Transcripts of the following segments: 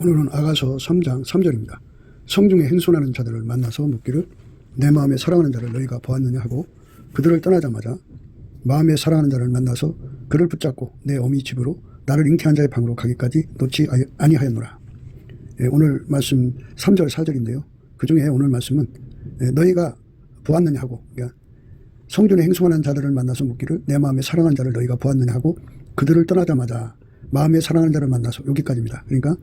오늘은 아가서 3장 3절입니다. 성중에 행손하는 자들을 만나서 묻기를 내 마음에 사랑하는 자를 너희가 보았느냐 하고 그들을 떠나자마자 마음에 사랑하는 자를 만나서 그를 붙잡고 내 어미 집으로 나를 잉태한 자의 방으로 가기까지 놓지 아니하였노라. 오늘 말씀 3절 4절인데요. 그 중에 오늘 말씀은 너희가 보았느냐 하고, 그러니까 성중에 행손하는 자들을 만나서 묻기를 내 마음에 사랑하는 자를 너희가 보았느냐 하고 그들을 떠나자마자 마음에 사랑하는 자를 만나서, 여기까지입니다. 그러니까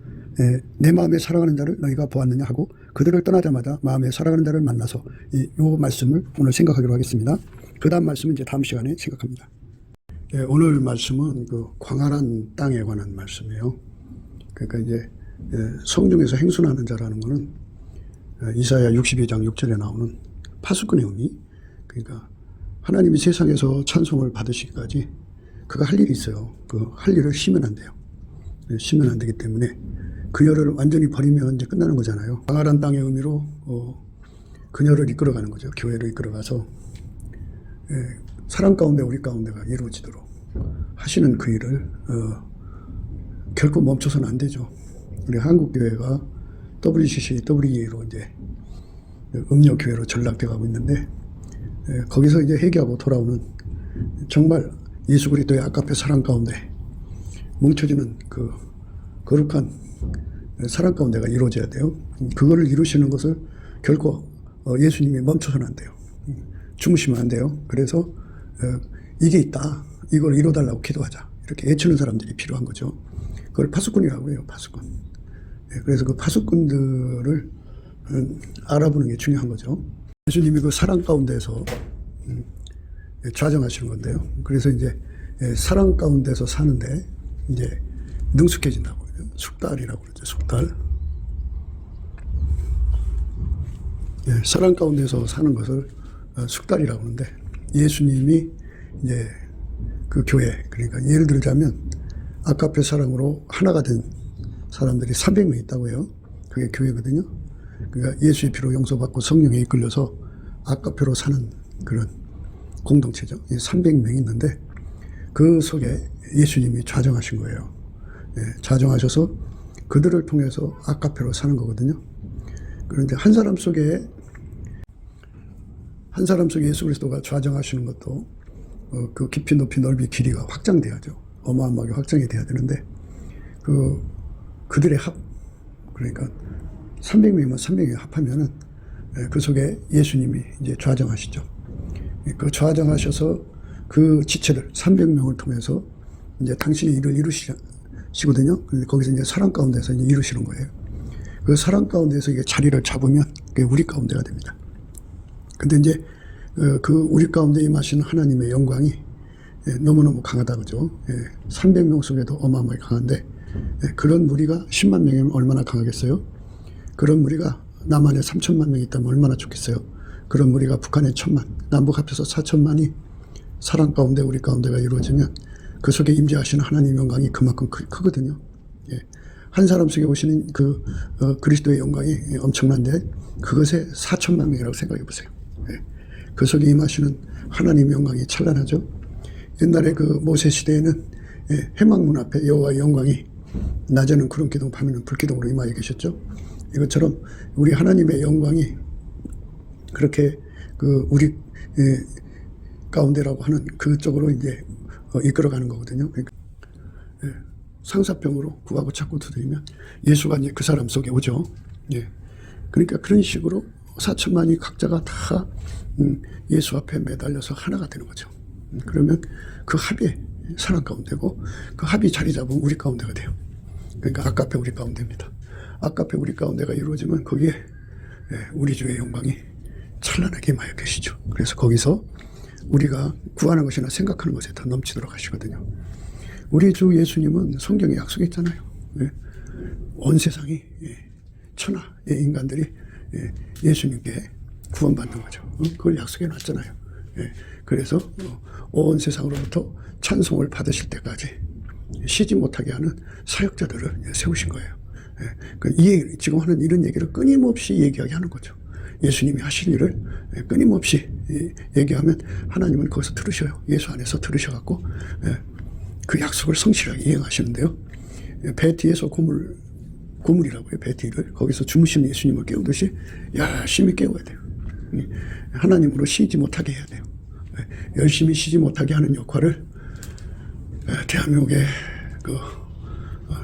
내 마음에 사랑하는 자를 너희가 보았느냐 하고 그들을 떠나자마자 마음에 사랑하는 자를 만나서, 이 말씀을 오늘 생각하기로 하겠습니다. 그 다음 말씀은 이제 다음 시간에 생각합니다. 오늘 말씀은 그 광활한 땅에 관한 말씀이에요. 그러니까 이제 성중에서 행순하는 자라는 것은 이사야 62장 6절에 나오는 파수꾼의 의미, 그러니까 하나님이 세상에서 찬송을 받으시기까지 그가 할 일이 있어요. 그 할 일을 쉬면 안 돼요. 쉬면 안 되기 때문에 그녀를 완전히 버리면 이제 끝나는 거잖아요. 광활한 땅의 의미로 그녀를 이끌어가는 거죠. 교회를 이끌어가서 사랑 가운데 우리 가운데가 이루어지도록 하시는 그 일을 결코 멈춰서는 안 되죠. 우리 한국교회가 WCC, WEA로 이제 음료교회로 전락돼 가고 있는데, 거기서 이제 회개하고 돌아오는 정말 예수 그리스도의 아까페 사랑 가운데 뭉쳐지는 그 거룩한 사랑 가운데가 이루어져야 돼요. 그거를 이루시는 것을 결코 예수님이 멈춰서는 안 돼요. 주무시면 안 돼요. 그래서 이게 있다, 이걸 이뤄달라고 기도하자, 이렇게 애치는 사람들이 필요한 거죠. 그걸 파수꾼이라고 해요. 파수꾼. 그래서 그 파수꾼들을 알아보는 게 중요한 거죠. 예수님이 그 사랑 가운데서 좌정하시는 건데요. 그래서 이제 사랑 가운데서 사는데 이제 능숙해진다고 해요. 숙달이라고 그러죠. 숙달. 사랑 가운데서 사는 것을 숙달이라고 하는데, 예수님이 이제 그 교회, 그러니까 예를 들자면 아까페 사랑으로 하나가 된 사람들이 300명 있다고 해요. 그게 교회거든요. 그러니까 예수의 피로 용서받고 성령에 이끌려서 아까페로 사는 그런 공동체죠. 300명이 있는데 그 속에 예수님이 좌정하신 거예요. 좌정하셔서 그들을 통해서 아까페로 사는 거거든요. 그런데 한 사람 속에 예수 그리스도가 좌정하시는 것도 그 깊이 높이 넓이 길이가 확장돼야죠. 어마어마하게 확장이 돼야 되는데 그들의 합, 그러니까 300명이면 300명이 합하면은 그 속에 예수님이 이제 좌정하시죠. 그 좌정하셔서 그 지체들 300명을 통해서 이제 당신의 일을 이루시거든요. 근데 거기서 이제 사랑 가운데서 이제 이루시는 거예요. 그 사랑 가운데서 이게 자리를 잡으면 그게 우리 가운데가 됩니다. 근데 이제 그 우리 가운데 임하시는 하나님의 영광이 너무너무 강하다, 그죠? 300명 속에도 어마어마하게 강한데, 그런 무리가 10만 명이면 얼마나 강하겠어요? 그런 무리가 남한에 3천만 명이 있다면 얼마나 좋겠어요? 그런 무리가 북한에 1,000만, 남북 합해서 4천만이 사랑 가운데 우리 가운데가 이루어지면 그 속에 임재하시는 하나님의 영광이 그만큼 크거든요. 한 사람 속에 오시는 그 그리스도의 영광이 엄청난데 그것에 4천만 명이라고 생각해 보세요. 그 속에 임하시는 하나님의 영광이 찬란하죠. 옛날에 그 모세 시대에는 회막문 앞에 여호와의 영광이 낮에는 구름 기둥, 밤에는 불 기둥으로 임하여 계셨죠. 이것처럼 우리 하나님의 영광이 그렇게 그 우리 가운데라고 하는 그쪽으로 이제 이끌어가는 거거든요. 그러니까 상사병으로 구하고 찾고 두드리면 예수가 이제 그 사람 속에 오죠. 그러니까 그런 식으로 4천만이 각자가 다 예수 앞에 매달려서 하나가 되는 거죠. 그러면 그 합이 사랑 가운데고 그 합이 자리 잡으면 우리 가운데가 돼요. 그러니까 아까페 우리 가운데입니다. 아까페 우리 가운데가 이루어지면 거기에 우리 주의 영광이 찬란하게 임하여 계시죠. 그래서 거기서 우리가 구하는 것이나 생각하는 것에 더 넘치도록 하시거든요. 우리 주 예수님은 성경에 약속했잖아요. 온 세상이 천하의 인간들이 예수님께 구원받는 거죠. 그걸 약속해 놨잖아요. 그래서 온 세상으로부터 찬송을 받으실 때까지 쉬지 못하게 하는 사역자들을 세우신 거예요. 지금 하는 이런 얘기를 끊임없이 얘기하게 하는 거죠. 예수님이 하실 일을 끊임없이 얘기하면 하나님은 거기서 들으셔요. 예수 안에서 들으셔갖고 그 약속을 성실하게 이행하시는데요. 배 뒤에서 고물 고물이라고 해요. 베티를. 거기서 주무시는 예수님을 깨우듯이 열심히 깨워야 돼요. 하나님으로 쉬지 못하게 해야 돼요. 열심히 쉬지 못하게 하는 역할을 대한민국의 그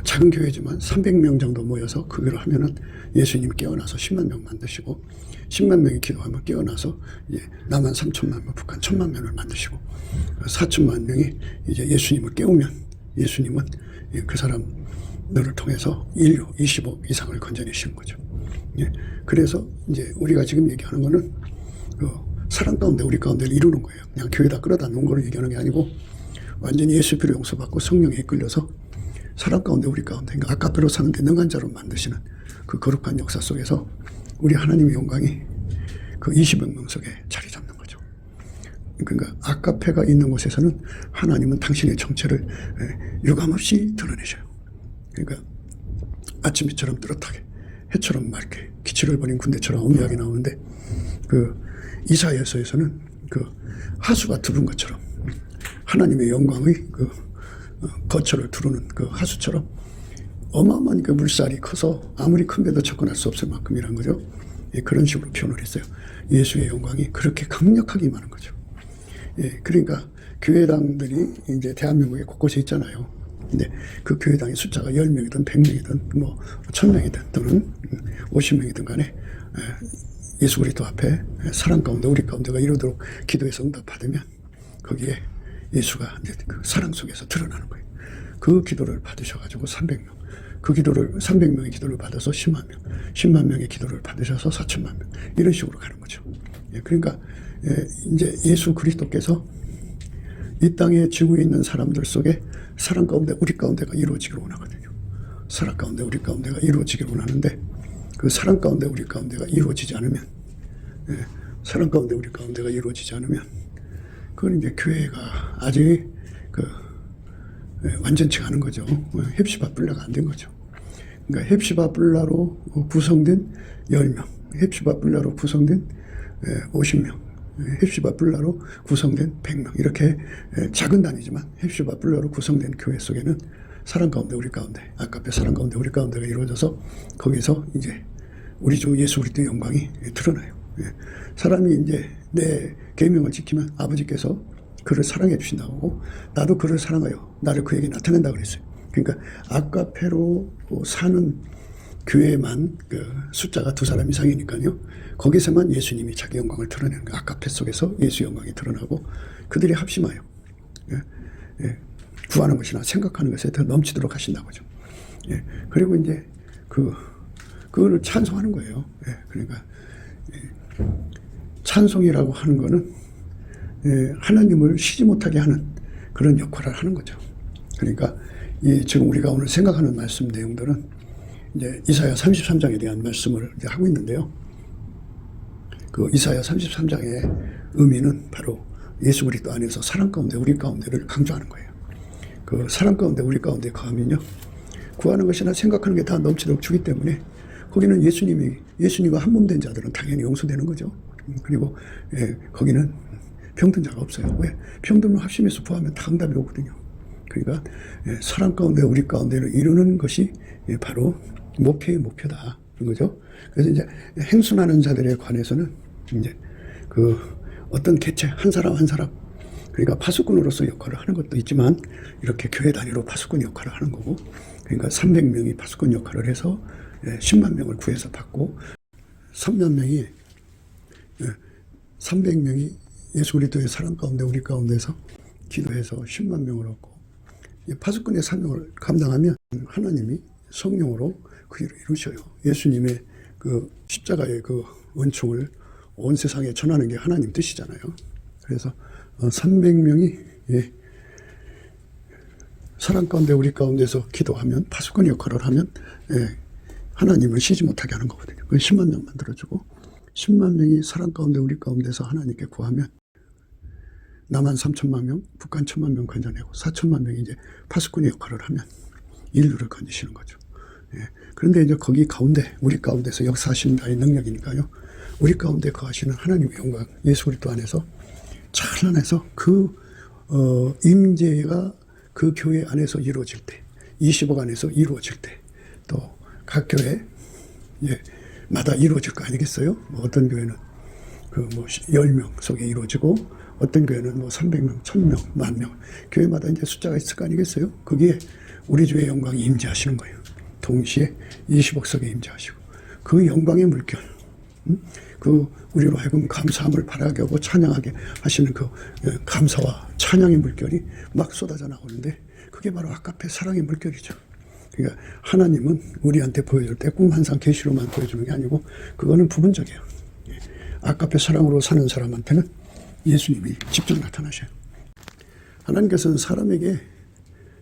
작은 교회지만 300명 정도 모여서 그걸 하면은 예수님 깨어나서 10만 명 만드시고 10만 명이 기도하면 깨어나서 이제 남한 3천만 명, 북한 1천만 명을 만드시고 4천만 명이 이제 예수님을 깨우면 예수님은 그 사람들을 통해서 인류 20억 이상을 건져내시는 거죠. 그래서 이제 우리가 지금 얘기하는 거는 그 사랑 가운데 우리 가운데를 이루는 거예요. 그냥 교회다 끌어다 놓은 거를 얘기하는 게 아니고 완전히 예수 피로 용서받고 성령에 이끌려서 사랑 가운데 우리 가운데 그러니까 아까페로 사는데 능한 자로 만드시는 그 거룩한 역사 속에서 우리 하나님의 영광이 그 20억 명 속에 자리 잡는 거죠. 그러니까 아까페가 있는 곳에서는 하나님은 당신의 정체를 유감없이 드러내셔요. 그러니까 아침비처럼 뚜렷하게 해처럼 맑게 기치를 벌인 군대처럼 엄밀하게 나오는데 그 이사야서에서는 그 하수가 두른 것처럼 하나님의 영광의 그 거처를 두르는 그 하수처럼 어마어마한 그 물살이 커서 아무리 큰 배도 접근할 수 없을 만큼이란 거죠. 그런 식으로 표현을 했어요. 예수의 영광이 그렇게 강력하게 임하는 거죠. 그러니까 교회당들이 이제 대한민국에 곳곳에 있잖아요. 근데 그 교회당의 숫자가 10명이든 100명이든 뭐 1000명이든 또는 50명이든 간에 예수 그리스도 앞에 사랑 가운데 우리 가운데가 이루도록 기도해서 응답 받으면 거기에 예수가 이제 그 사랑 속에서 드러나는 거예요. 그 기도를 받으셔가지고 300명, 그 기도를 300명의 기도를 받아서 10만 명, 10만 명의 기도를 받으셔서 4천만 명 이런 식으로 가는 거죠. 그러니까 이제 예수 그리스도께서 이 땅에 지구에 있는 사람들 속에 사랑 가운데 우리 가운데가 이루어지기를 원하거든요. 사랑 가운데 우리 가운데가 이루어지기를 원하는데 그 사랑 가운데 우리 가운데가 이루어지지 않으면 사랑 가운데 우리 가운데가 이루어지지 않으면 그건 이제 교회가 아직 그 완전치 않은 거죠. 헵시바 뿔라가 안 된 거죠. 그러니까 헵시바 뿔라로 구성된 10명, 헵시바 뿔라로 구성된 50명, 헵시바 뿔라로 구성된 100명 이렇게 작은 단위지만 헵시바 뿔라로 구성된 교회 속에는 사랑 가운데 우리 가운데 아까페 사랑 가운데 우리 가운데가 이루어져서 거기서 이제 우리 주 예수 그리스도의 영광이 드러나요. 사람이 이제 내 계명을 지키면 아버지께서 그를 사랑해 주신다고 나도 그를 사랑하여 나를 그에게 나타낸다 그랬어요. 그러니까 아까페로 사는 교회만 그 숫자가 2사람 이상이니까요. 거기서만 예수님이 자기 영광을 드러내는 거예요. 아까페 속에서 예수 영광이 드러나고 그들이 합심하여 구하는 것이나 생각하는 것에 더 넘치도록 하신다고 하죠. 그리고 이제 그거를 찬송하는 거예요. 그러니까 찬송이라고 하는 거는 하나님을 쉬지 못하게 하는 그런 역할을 하는 거죠. 그러니까 지금 우리가 오늘 생각하는 말씀 내용들은 이제 이사야 33장에 대한 말씀을 이제 하고 있는데요. 그 이사야 33장의 의미는 바로 예수 그리스도 안에서 사랑 가운데 우리 가운데를 강조하는 거예요. 그 사랑 가운데 우리 가운데 거하면요 구하는 것이나 생각하는 게 다 넘치도록 주기 때문에 거기는 예수님과 한 몸 된 자들은 당연히 용서되는 거죠. 그리고 거기는 병든 자가 없어요. 왜? 병들면 합심해서 구하면 다 응답이 오거든요. 그러니까 사랑 가운데 우리 가운데를 이루는 것이 바로 목표의 목표다. 그런 거죠. 그래서 이제 행순하는 자들에 관해서는 이제 그 어떤 개체 한 사람 한 사람 그러니까 파수꾼으로서 역할을 하는 것도 있지만 이렇게 교회 단위로 파수꾼 역할을 하는 거고 그러니까 300명이 파수꾼 역할을 해서 10만 명을 구해서 받고 300명이 예수 그리스도의 사랑 가운데 우리 가운데서 기도해서 10만 명을 얻고 파수꾼의 사명을 감당하면 하나님이 성령으로 그 일을 이루셔요. 예수님의 그 십자가의 그 은총을 온 세상에 전하는 게 하나님 뜻이잖아요. 그래서 300명이 사랑 가운데 우리 가운데서 기도하면 파수꾼 역할을 하면 하나님을 쉬지 못하게 하는 거거든요. 그 10만 명 만들어주고 10만 명이 사랑 가운데 우리 가운데서 하나님께 구하면 남한 3천만 명, 북한 1천만 명 건져내고 4천만 명이 이제 파수꾼의 역할을 하면 인류를 건지시는 거죠. 그런데 이제 거기 가운데 우리 가운데서 역사하시는 자의 능력이니까요. 우리 가운데 거하시는 하나님의 영광 예수 그리스도 안에서 찬란해서 그 임재가 그 교회 안에서 이루어질 때 20억 안에서 이루어질 때 또 각 교회 마다 이루어질 거 아니겠어요? 뭐 어떤 교회는 그 뭐 10명 속에 이루어지고 어떤 교회는 뭐 300명, 1000명, 10,000명 교회마다 이제 숫자가 있을 거 아니겠어요? 거기에 우리 주의 영광이 임재하시는 거예요. 동시에 20억 석에 임재하시고 그 영광의 물결, 그 우리로 하여금 감사함을 바라게 하고 찬양하게 하시는 그 감사와 찬양의 물결이 막 쏟아져 나오는데 그게 바로 아까페 사랑의 물결이죠. 그러니까 하나님은 우리한테 보여줄 때 꿈 환상 계시로만 보여주는 게 아니고 그거는 부분적이에요. 아까페 사랑으로 사는 사람한테는 예수님이 직접 나타나셔요. 하나님께서는 사람에게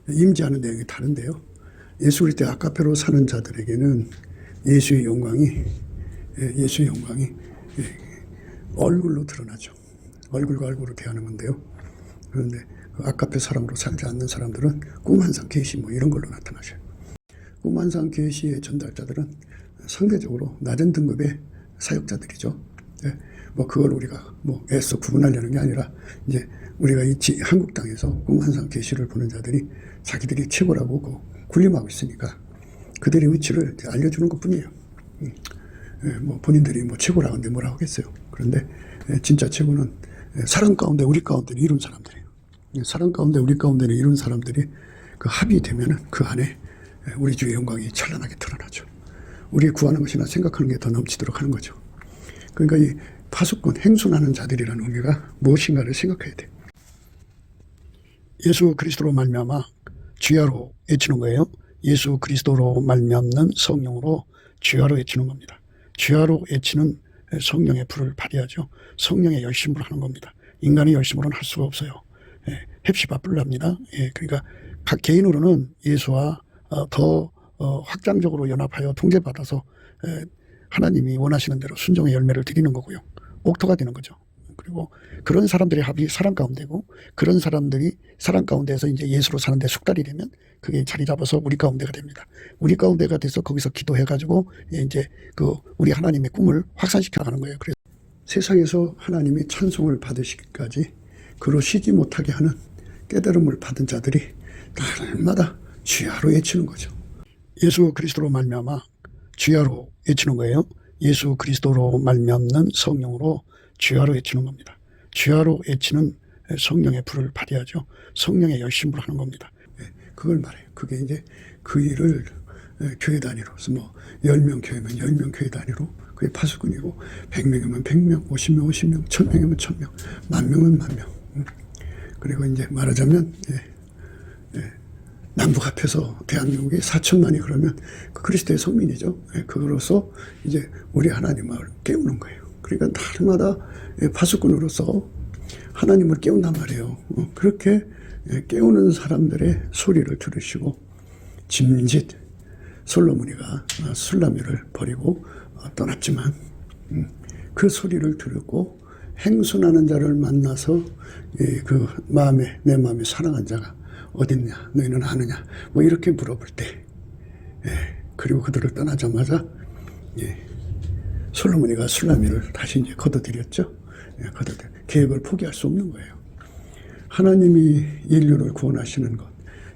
임재하는 내용이 다른데요. 예수 그리스도 아까페로 사는 자들에게는 예수의 영광이 얼굴로 드러나죠. 얼굴과 얼굴로 대하는 건데요. 그런데 그 아까페 사람으로 살지 않는 사람들은 꿈 환상 계시 뭐 이런 걸로 나타나셔요. 꿈 환상 계시의 전달자들은 상대적으로 낮은 등급의 사역자들이죠. 뭐 그걸 우리가 뭐 애써 구분하려는 게 아니라 이제 우리가 이 한국 땅에서 꿈 환상 계시를 보는 자들이 자기들이 최고라고 군림하고 있으니까 그들의 위치를 알려주는 것뿐이에요. 뭐 본인들이 뭐 최고라고 하는데 뭐라고 하겠어요. 그런데 진짜 최고는 사랑 가운데 우리 가운데를 이룬 사람들이에요. 사랑 가운데 우리 가운데를 이룬 사람들이 그 합이 되면은 그 안에 우리 주의 영광이 찬란하게 드러나죠. 우리 구하는 것이나 생각하는 게 더 넘치도록 하는 거죠. 그러니까 이 파수꾼, 행순하는 자들이라는 의미가 무엇인가를 생각해야 돼요. 예수 그리스도로 말미암아 주야로 외치는 거예요. 예수 그리스도로 말미암는 성령으로 주야로 외치는 겁니다. 주야로 외치는 성령의 불을 발휘하죠. 성령의 열심으로 하는 겁니다. 인간의 열심으로는 할 수가 없어요. heb시바뿔랍니다. 그러니까 각 개인으로는 예수와 더 확장적으로 연합하여 통제받아서 하나님이 원하시는 대로 순종의 열매를 드리는 거고요. 옥토가 되는 거죠. 그리고 그런 사람들의 합이 사랑 가운데고 그런 사람들이 사랑 가운데에서 이제 예수로 사는데 숙달이 되면 그게 자리 잡아서 우리 가운데가 됩니다. 우리 가운데가 돼서 거기서 기도해가지고 이제 그 우리 하나님의 꿈을 확산시켜 가는 거예요. 그래서 세상에서 하나님이 찬송을 받으시기까지 그로 쉬지 못하게 하는 깨달음을 받은 자들이 날마다 주야로 외치는 거죠. 예수 그리스도로 말미암아 주야로 외치는 거예요. 예수 그리스도로 말미암는 성령으로 주야로 외치는 겁니다. 주야로 외치는 성령의 불을 발휘하죠. 성령의 열심으로 하는 겁니다. 그걸 말해요. 그게 이제 그 일을 교회 단위로, 뭐 10명 교회면 10명 교회 단위로 그게 파수꾼이고 100명이면 100명, 50명, 50명, 1000명이면 1000명, 10,000명은 10,000명. 그리고 이제 말하자면 남북 합해서 대한민국이 4천만이 그러면 그 그리스도의 성민이죠. 그거로서 이제 우리 하나님을 깨우는 거예요. 그러니까 날마다 파수꾼으로서 하나님을 깨운단 말이에요. 그렇게 깨우는 사람들의 소리를 들으시고 짐짓 솔로몬이가 술라미를 버리고 떠났지만 그 소리를 들었고 행순하는 자를 만나서 그 내 마음에 사랑한 자가 어딨냐 너희는 아느냐 뭐 이렇게 물어볼 때 그리고 그들을 떠나자마자 솔로몬이가 술라미를 다시 이제 걷어들였죠. 계획을 포기할 수 없는 거예요. 하나님이 인류를 구원하시는 것,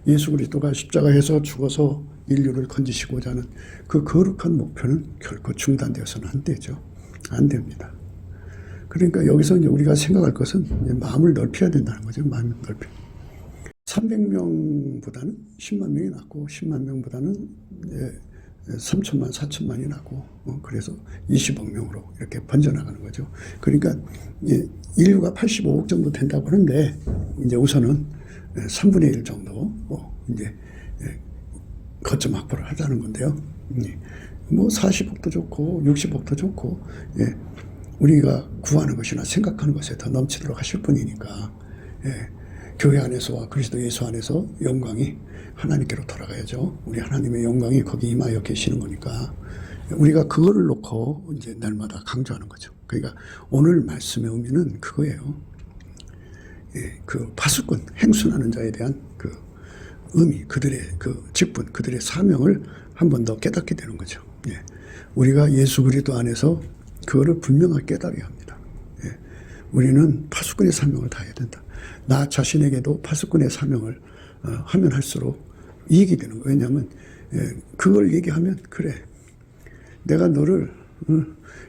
예수 그리스도가 십자가에서 죽어서 인류를 건지시고자 하는 그 거룩한 목표는 결코 중단되어서는 안 되죠. 안 됩니다. 그러니까 여기서 이제 우리가 생각할 것은 이제 마음을 넓혀야 된다는 거죠. 마음을 넓혀. 300명보다는 10만 명이 낫고 10만 명보다는 3천만, 4천만이 나고 그래서 20억 명으로 이렇게 번져나가는 거죠. 그러니까 인류가 85억 정도 된다고 하는데 이제 우선은 3분의 1 정도 이제 거점 확보를 하자는 건데요. 뭐 40억도 좋고 60억도 좋고 우리가 구하는 것이나 생각하는 것에 더 넘치도록 하실 분이니까 교회 안에서와 그리스도 예수 안에서 영광이 하나님께로 돌아가야죠. 우리 하나님의 영광이 거기 임하여 계시는 거니까 우리가 그거를 놓고 이제 날마다 강조하는 거죠. 그러니까 오늘 말씀의 의미는 그거예요. 그 파수꾼, 행순하는 자에 대한 그 의미, 그들의 그 직분, 그들의 사명을 한 번 더 깨닫게 되는 거죠. 우리가 예수 그리스도 안에서 그거를 분명하게 깨달아야 합니다. 우리는 파수꾼의 사명을 다해야 된다. 나 자신에게도 파수꾼의 사명을 하면 할수록 이익이 되는 거예요. 왜냐하면 그걸 얘기하면 그래. 내가 너를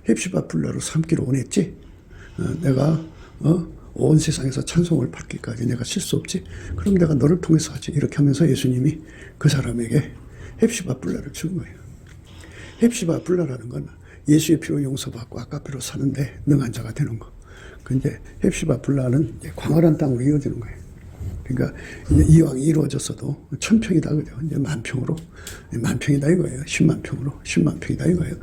헵시바 불라로 삼기로 원했지. 내가 온 세상에서 찬송을 받기까지 내가 쉴 수 없지. 그럼 내가 너를 통해서 하지. 이렇게 하면서 예수님이 그 사람에게 헵시바 불라를 준 거예요. 헵시바 불라라는 건 예수의 피로 용서받고 아까피로 사는데 능한 자가 되는 거. 근데 헵시바 불라는 광활한 땅으로 이어지는 거예요. 그러니까 이제 이왕이 이루어졌어도 1000평이다 그죠. 이제 10,000평으로 10,000평이다 이거예요. 10만 평으로 10만 평이다 이거예요.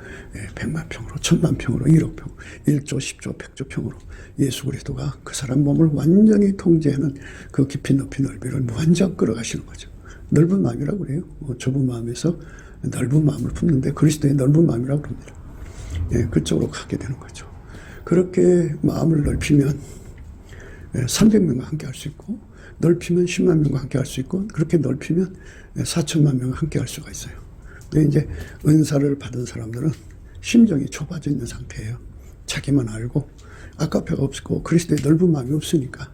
100만 평으로 1000만 평으로 1억 평, 1조, 10조, 100조 평으로 예수 그리스도가 그 사람 몸을 완전히 통제하는 그 깊이 높이 넓이를 무한정 끌어가시는 거죠. 넓은 마음이라고 그래요. 좁은 마음에서 넓은 마음을 품는데 그리스도의 넓은 마음이라고 그럽니다. 그쪽으로 가게 되는 거죠. 그렇게 마음을 넓히면 300명과 함께 할 수 있고, 넓히면 10만 명과 함께 할 수 있고, 그렇게 넓히면 4천만 명과 함께 할 수가 있어요. 근데 이제 은사를 받은 사람들은 심정이 좁아져 있는 상태예요. 자기만 알고 아까페가 없고 그리스도의 넓은 마음이 없으니까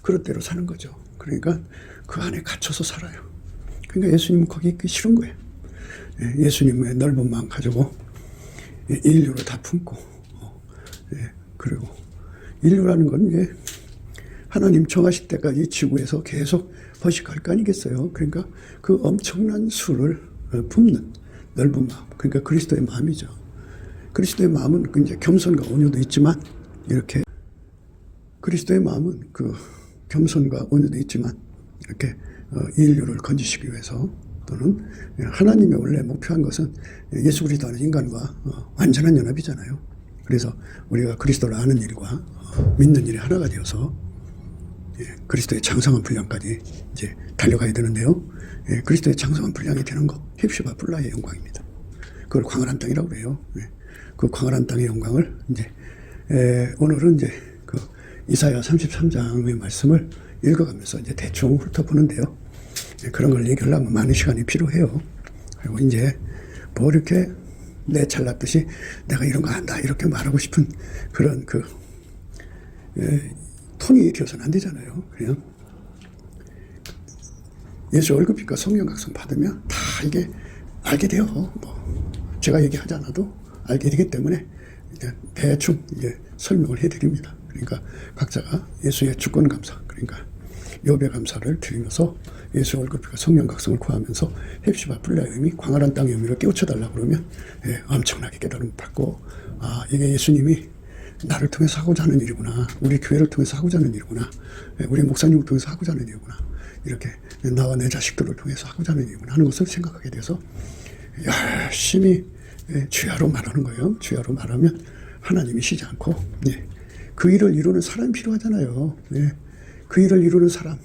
그럴 대로 사는 거죠. 그러니까 그 안에 갇혀서 살아요. 그러니까 예수님은 거기 있기 싫은 거예요. 예수님의 넓은 마음 가지고 인류를 다 품고, 그리고 인류라는 건 이제 하나님 정하실 때까지 지구에서 계속 번식할 거 아니겠어요. 그러니까 그 엄청난 수를 품는 넓은 마음, 그러니까 그리스도의 마음이죠. 그리스도의 마음은 이제 겸손과 온유도 있지만, 이렇게 그리스도의 마음은 그 겸손과 온유도 있지만 이렇게 인류를 건지시기 위해서, 또는 하나님의 원래 목표한 것은 예수 그리스도라는 인간과 완전한 연합이잖아요. 그래서 우리가 그리스도를 아는 일과 믿는 일이 하나가 되어서 그리스도의 장성한 분량까지 이제 달려가야 되는데요. 그리스도의 장성한 분량이 되는 거, 헵시바 불라의 영광입니다. 그걸 광활한 땅이라고 그래요. 그 광활한 땅의 영광을 이제 오늘은 이제 그 이사야 33장의 말씀을 읽어가면서 이제 대충 훑어보는데요. 그런 걸 얘기하려면 많은 시간이 필요해요. 그리고 이제 뭐 이렇게 내 잘났듯이 내가 이런 거 안다 이렇게 말하고 싶은 그런 그 톤이 되어서는 안 되잖아요. 그냥 예수 월급이니까 성령 각성 받으면 다 이게 알게 돼요. 뭐 제가 얘기하지 않아도 알게 되기 때문에 이제 대충 이제 설명을 해드립니다. 그러니까 각자가 예수의 주권 감사, 그러니까 욥의 감사를 드리면서 예수 월급과 성령 각성을 구하면서 헵시바 불라의 의미, 광활한 땅의 의미를 깨우쳐달라고 그러면 엄청나게 깨달음을 받고, 아, 이게 예수님이 나를 통해서 하고자 하는 일이구나, 우리 교회를 통해서 하고자 하는 일이구나, 우리 목사님을 통해서 하고자 하는 일이구나, 이렇게 나와 내 자식들을 통해서 하고자 하는 일이구나 하는 것을 생각하게 돼서 열심히 주야로 말하는 거예요. 주야로 말하면 하나님이 쉬지 않고, 그 일을 이루는 사람이 필요하잖아요. 그 일을 이루는 사람,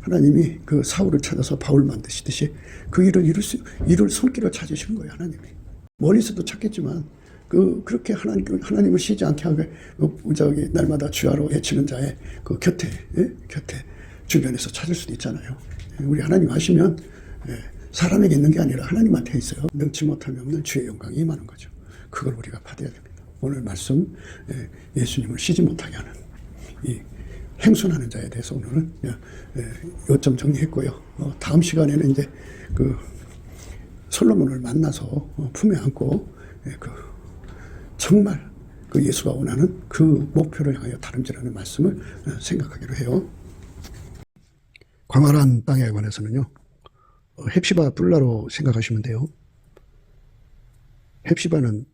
하나님이 그 사울을 찾아서 바울 만드시듯이 그 일을 이룰 손길을 찾으시는 거예요. 하나님이 멀리서도 찾겠지만 그렇게 하나님을 쉬지 않게 하게 저기 날마다 주야로 외치는 자의 그 곁에 주변에서 찾을 수도 있잖아요. 우리 하나님 아시면 사람에게 있는 게 아니라 하나님한테 있어요. 능치 못함이 없는 주의 영광이 임하는 거죠. 그걸 우리가 받아야 됩니다. 오늘 말씀, 예수님을 쉬지 못하게 하는 이 행순하는 자에 대해서 오늘은 요점 정리했고요. 다음 시간에는 이제 그 솔로몬을 만나서 품에 안고 그 정말 그 예수가 원하는 그 목표를 향하여 다름질하는 말씀을 생각하기로 해요. 광활한 땅에 관해서는요, 헵시바 불라로 생각하시면 돼요. 헵시바는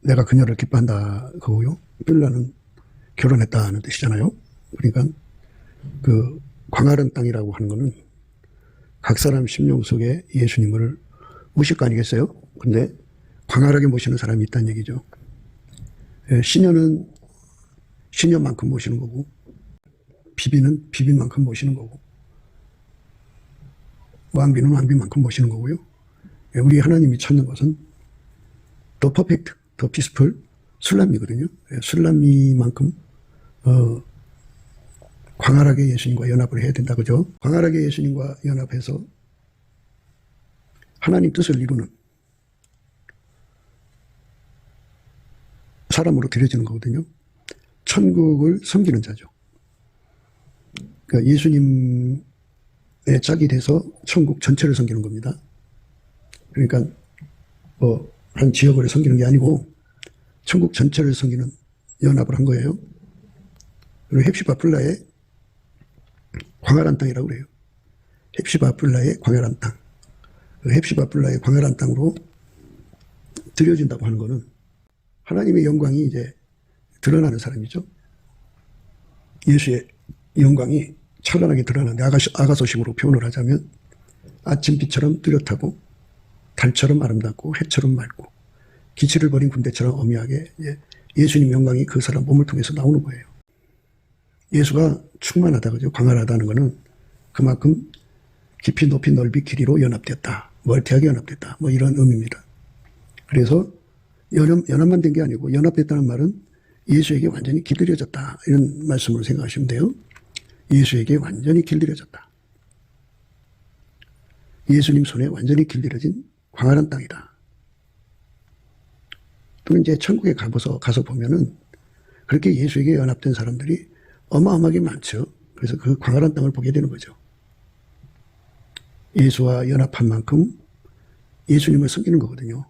내가 그녀를 기뻐한다 그거고요. 불라는 결혼했다는 뜻이잖아요. 그러니까 그 광활한 땅이라고 하는 거는 각 사람 심령 속에 예수님을 모실 거 아니겠어요? 근데 광활하게 모시는 사람이 있다는 얘기죠. 시녀는 시녀만큼 모시는 거고, 비비는 비빈만큼 모시는 거고, 왕비는 왕비만큼 모시는 거고요. 우리 하나님이 찾는 것은 더 퍼펙트, 더 피스풀, 술람미거든요. 술람미만큼 광활하게 예수님과 연합을 해야 된다, 그죠? 광활하게 예수님과 연합해서 하나님 뜻을 이루는 사람으로 드려지는 거거든요. 천국을 섬기는 자죠. 그러니까 예수님의 짝이 돼서 천국 전체를 섬기는 겁니다. 그러니까 뭐 한 지역을 섬기는 게 아니고 천국 전체를 섬기는 연합을 한 거예요. 그리고 헵시바 플라의 광활한 땅이라고 그래요. 헵시바 플라의 광활한 땅. 그 헵시바 플라의 광활한 땅으로 드려진다고 하는 거는 하나님의 영광이 이제 드러나는 사람이죠. 예수의 영광이 찬란하게 드러나는데 아가서식으로 표현을 하자면 아침빛처럼 뚜렷하고 달처럼 아름답고 해처럼 맑고 기치를 버린 군대처럼 엄미하게 예수님 영광이 그 사람 몸을 통해서 나오는 거예요. 예수가 충만하다, 그죠? 광활하다는 것은 그만큼 깊이 높이 넓이 길이로 연합됐다, 멀티하게 연합됐다, 뭐 이런 의미입니다. 그래서 연합만 된 게 아니고 연합됐다는 말은 예수에게 완전히 길들여졌다, 이런 말씀으로 생각하시면 돼요. 예수에게 완전히 길들여졌다. 예수님 손에 완전히 길들여진 광활한 땅이다. 또 이제 천국에 가서 보면은 그렇게 예수에게 연합된 사람들이 어마어마하게 많죠. 그래서 그 광활한 땅을 보게 되는 거죠. 예수와 연합한 만큼 예수님을 섬기는 거거든요.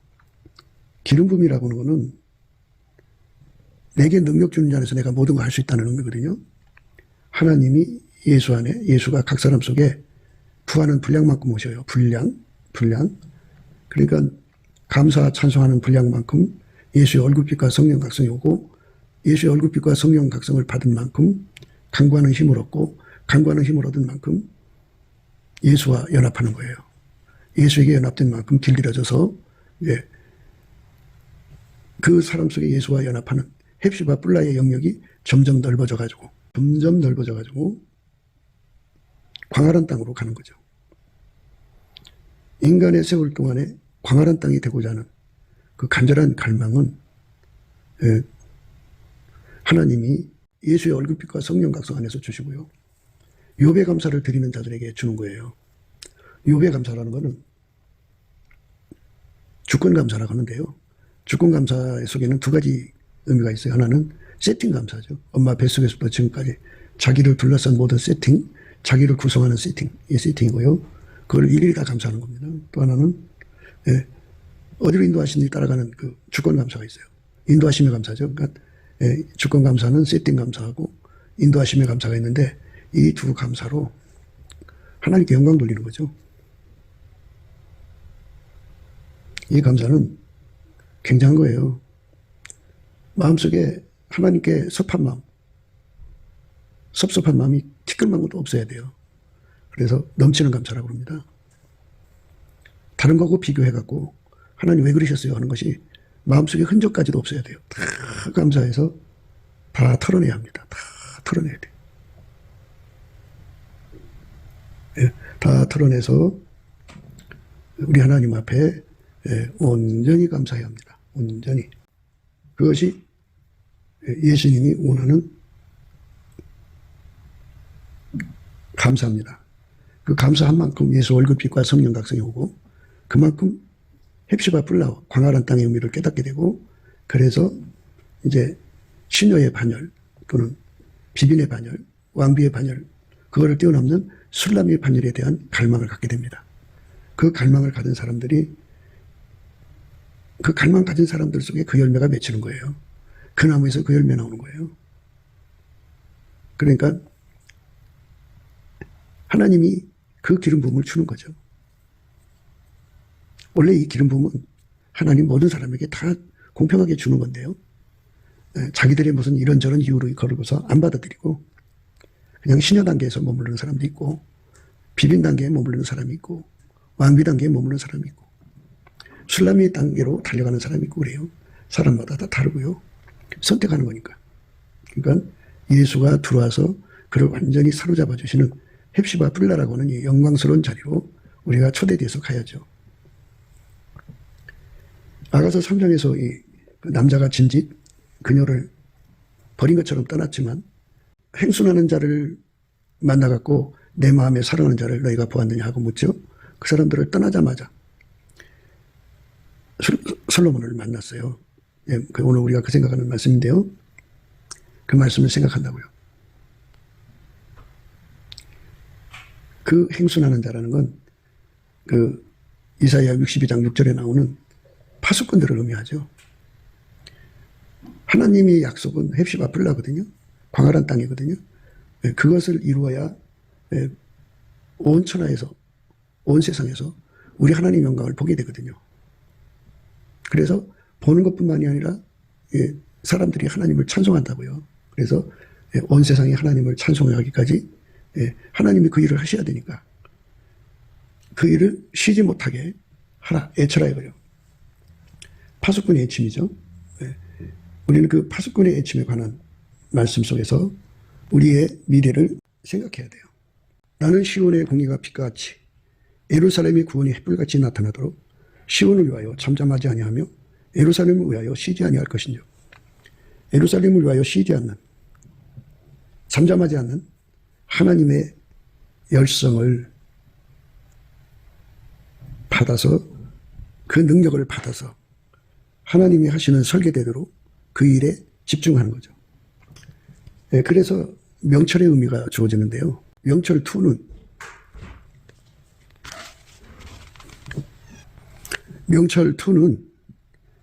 기름 부음이라고 하는 거는 내게 능력 주는 자 안에서 내가 모든 걸 할 수 있다는 의미거든요. 하나님이 예수 안에, 예수가 각 사람 속에 부하는 분량만큼 오셔요. 분량. 그러니까 감사 찬송하는 분량만큼 예수의 얼굴빛과 성령 각성이 오고 예수의 얼굴빛과 성령 각성을 받은 만큼 간구하는 힘을 얻고 간구하는 힘을 얻은 만큼 예수와 연합하는 거예요. 예수에게 연합된 만큼 길들여져서 이제 그 사람 속에 예수와 연합하는 헵시바 플라의 영역이 점점 넓어져가지고 광활한 땅으로 가는 거죠. 인간의 세월 동안에 광활한 땅이 되고자 하는 그 간절한 갈망은 하나님이 예수의 얼굴빛과 성령 각성 안에서 주시고요. 욥의 감사를 드리는 자들에게 주는 거예요. 욥의 감사라는 것은 주권 감사라고 하는데요. 주권 감사 속에는 두 가지 의미가 있어요. 하나는 세팅 감사죠. 엄마 뱃속에서부터 지금까지 자기를 둘러싼 모든 세팅, 자기를 구성하는 세팅, 이 세팅이고요. 그걸 일일이 다 감사하는 겁니다. 또 하나는 어디로 인도하시는지 따라가는 그 주권 감사가 있어요. 인도하심의 감사죠. 그러니까 주권 감사는 세팅 감사하고 인도하심의 감사가 있는데 이 두 감사로 하나님께 영광 돌리는 거죠. 이 감사는 굉장한 거예요. 마음속에 하나님께 섭한 마음, 섭섭한 마음이 티끌만 것도 없어야 돼요. 그래서 넘치는 감사라고 합니다. 다른 거하고 비교해갖고 하나님 왜 그러셨어요 하는 것이 마음속에 흔적까지도 없어야 돼요. 다 감사해서 다 털어내야 합니다. 다 털어내야 돼요. 다 털어내서 우리 하나님 앞에 온전히 감사해야 합니다. 온전히. 그것이 예수님이 원하는 감사합니다. 그 감사한 만큼 예수 얼굴빛과 성령 각성이 오고 그만큼 헵시바 플라 광활한 땅의 의미를 깨닫게 되고 그래서 이제 시녀의 반열 또는 비빈의 반열, 왕비의 반열 그거를 뛰어넘는 술람의 반열에 대한 갈망을 갖게 됩니다. 그 갈망을 가진 사람들이 그 갈망 가진 사람들 속에 그 열매가 맺히는 거예요. 그 나무에서 그 열매 나오는 거예요. 그러니까 하나님이 그 기름 부음을 주는 거죠. 원래 이 기름 부음은 하나님 모든 사람에게 다 공평하게 주는 건데요. 자기들의 무슨 이런저런 이유로 걸고서 안 받아들이고 그냥 신여 단계에서 머무르는 사람도 있고 비빈 단계에 머무르는 사람이 있고 왕비 단계에 머무르는 사람이 있고 술람이 단계로 달려가는 사람이 있고 그래요. 사람마다 다 다르고요. 선택하는 거니까. 그러니까 예수가 들어와서 그를 완전히 사로잡아 주시는 헵시바 플라라고 하는 이 영광스러운 자리로 우리가 초대돼서 가야죠. 아가서 3장에서 이 남자가 진짓 그녀를 버린 것처럼 떠났지만 행순하는 자를 만나갖고 내 마음에 사랑하는 자를 너희가 보았느냐 하고 묻죠. 그 사람들을 떠나자마자 솔로몬을 만났어요. 오늘 우리가 그 생각하는 말씀인데요. 그 말씀을 생각한다고요. 그 행순하는 자라는 건 그 이사야 62장 6절에 나오는 파수꾼들을 의미하죠. 하나님의 약속은 헵시바 블라거든요. 광활한 땅이거든요. 그것을 이루어야 온 천하에서, 온 세상에서 우리 하나님 영광을 보게 되거든요. 그래서 보는 것뿐만이 아니라 사람들이 하나님을 찬송한다고요. 그래서 온 세상이 하나님을 찬송하기까지 하나님이 그 일을 하셔야 되니까 그 일을 쉬지 못하게 하라, 애처라 이거요. 파수꾼의 애침이죠. 우리는 그 파수꾼의 애침에 관한 말씀 속에서 우리의 미래를 생각해야 돼요. 나는 시온의 공의가 빛과 같이 예루살렘의 구원이 햇불같이 나타나도록 시온을 위하여 잠잠하지 아니하며 예루살렘을 위하여 쉬지 아니할 것인즉, 예루살렘을 위하여 쉬지 않는, 잠잠하지 않는 하나님의 열성을 받아서, 그 능력을 받아서 하나님이 하시는 설계대로 그 일에 집중하는 거죠. 그래서 명철의 의미가 주어지는데요. 명철 2는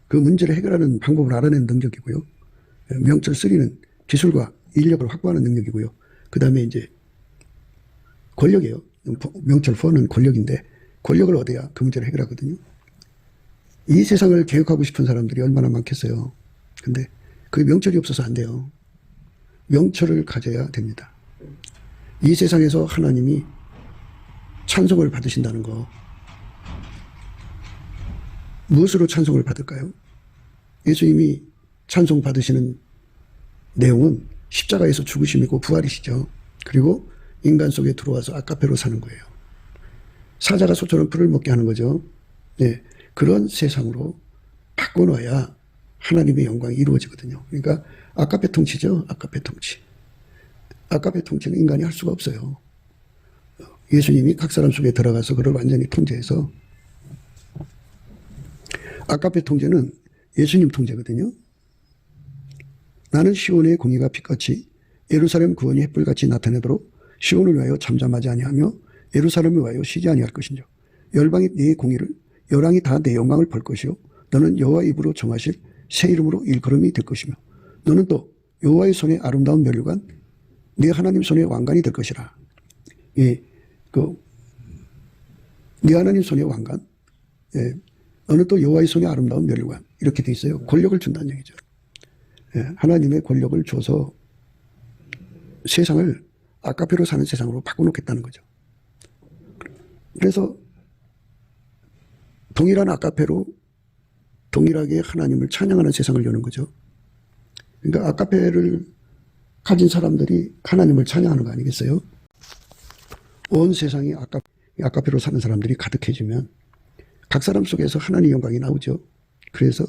그 문제를 해결하는 방법을 알아내는 능력이고요. 명철 3는 기술과 인력을 확보하는 능력이고요. 그 다음에 이제 권력이에요. 명철 4는 권력인데 권력을 얻어야 그 문제를 해결하거든요. 이 세상을 개혁하고 싶은 사람들이 얼마나 많겠어요. 근데 그 명철이 없어서 안 돼요. 명철을 가져야 됩니다. 이 세상에서 하나님이 찬송을 받으신다는 거, 무엇으로 찬송을 받을까요? 예수님이 찬송 받으시는 내용은 십자가에서 죽으심이고 부활이시죠. 그리고 인간 속에 들어와서 아까페로 사는 거예요. 사자가 소처럼 풀을 먹게 하는 거죠. 네, 그런 세상으로 바꿔놔야 하나님의 영광이 이루어지거든요. 그러니까 아까페 통치죠. 아까페 통치. 아까페 통치는 인간이 할 수가 없어요. 예수님이 각 사람 속에 들어가서 그걸 완전히 통제해서, 아까페 통제는 예수님 통제거든요. 나는 시온의 공의가 빛같이 예루살렘 구원이 햇불같이 나타내도록 시온을 위하여 잠잠하지 아니하며 예루살렘을 위하여 쉬지 아니할 것인즉, 열방이 네 공의를, 열왕이 다 내 영광을 볼 것이요 너는 여호와 입으로 정하실 새 이름으로 일컬음이 될 것이며 너는 또 여호와의 손에 아름다운 면류관, 네 하나님 손에 왕관이 될 것이라. 네 하나님 손에 왕관, 너는 또 여호와의 손에 아름다운 면류관, 이렇게 돼 있어요. 권력을 준다는 얘기죠. 하나님의 권력을 줘서 세상을 아까페로 사는 세상으로 바꿔놓겠다는 거죠. 그래서 동일한 아까페로 동일하게 하나님을 찬양하는 세상을 여는 거죠. 그러니까 아까페를 가진 사람들이 하나님을 찬양하는 거 아니겠어요? 온 세상이 아까페로 사는 사람들이 가득해지면 각 사람 속에서 하나님의 영광이 나오죠. 그래서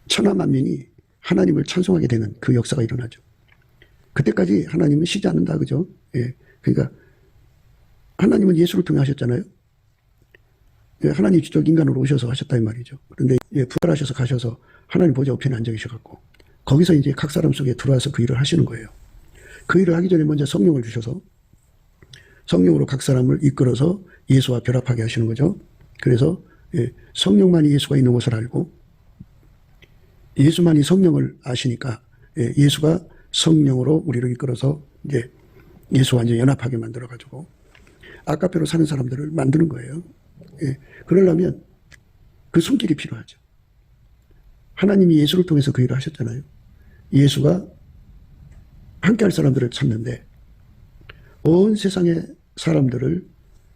천하 만민이 하나님을 찬송하게 되는 그 역사가 일어나죠. 그때까지 하나님은 쉬지 않는다, 그죠? 그러니까 하나님은 예수를 통해 하셨잖아요. 하나님 직접 인간으로 오셔서 하셨다 이 말이죠. 그런데 부활하셔서 가셔서 하나님 보좌 우편에 앉아 계셔갖고 거기서 이제 각 사람 속에 들어와서 그 일을 하시는 거예요. 그 일을 하기 전에 먼저 성령을 주셔서 성령으로 각 사람을 이끌어서 예수와 결합하게 하시는 거죠. 그래서 성령만이 예수가 있는 것을 알고 예수만이 성령을 아시니까 예수가 성령으로 우리를 이끌어서 이제 예수와 완전히 연합하게 만들어가지고 아까페로 사는 사람들을 만드는 거예요. 그러려면 그 손길이 필요하죠. 하나님이 예수를 통해서 그 일을 하셨잖아요. 예수가 함께 할 사람들을 찾는데 온 세상의 사람들을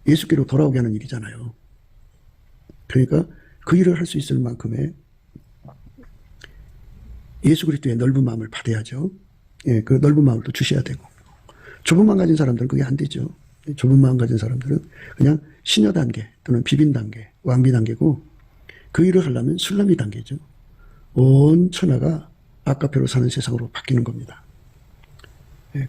예수께로 돌아오게 하는 일이잖아요. 그러니까 그 일을 할 수 있을 만큼의 예수 그리스도의 넓은 마음을 받아야죠. 그 넓은 마음을 또 주셔야 되고, 좁은 마음 가진 사람들은 그게 안 되죠. 좁은 마음 가진 사람들은 그냥 시녀 단계 또는 비빈 단계, 왕비 단계고, 그 일을 하려면 술람이 단계죠. 온 천하가 아까페로 사는 세상으로 바뀌는 겁니다.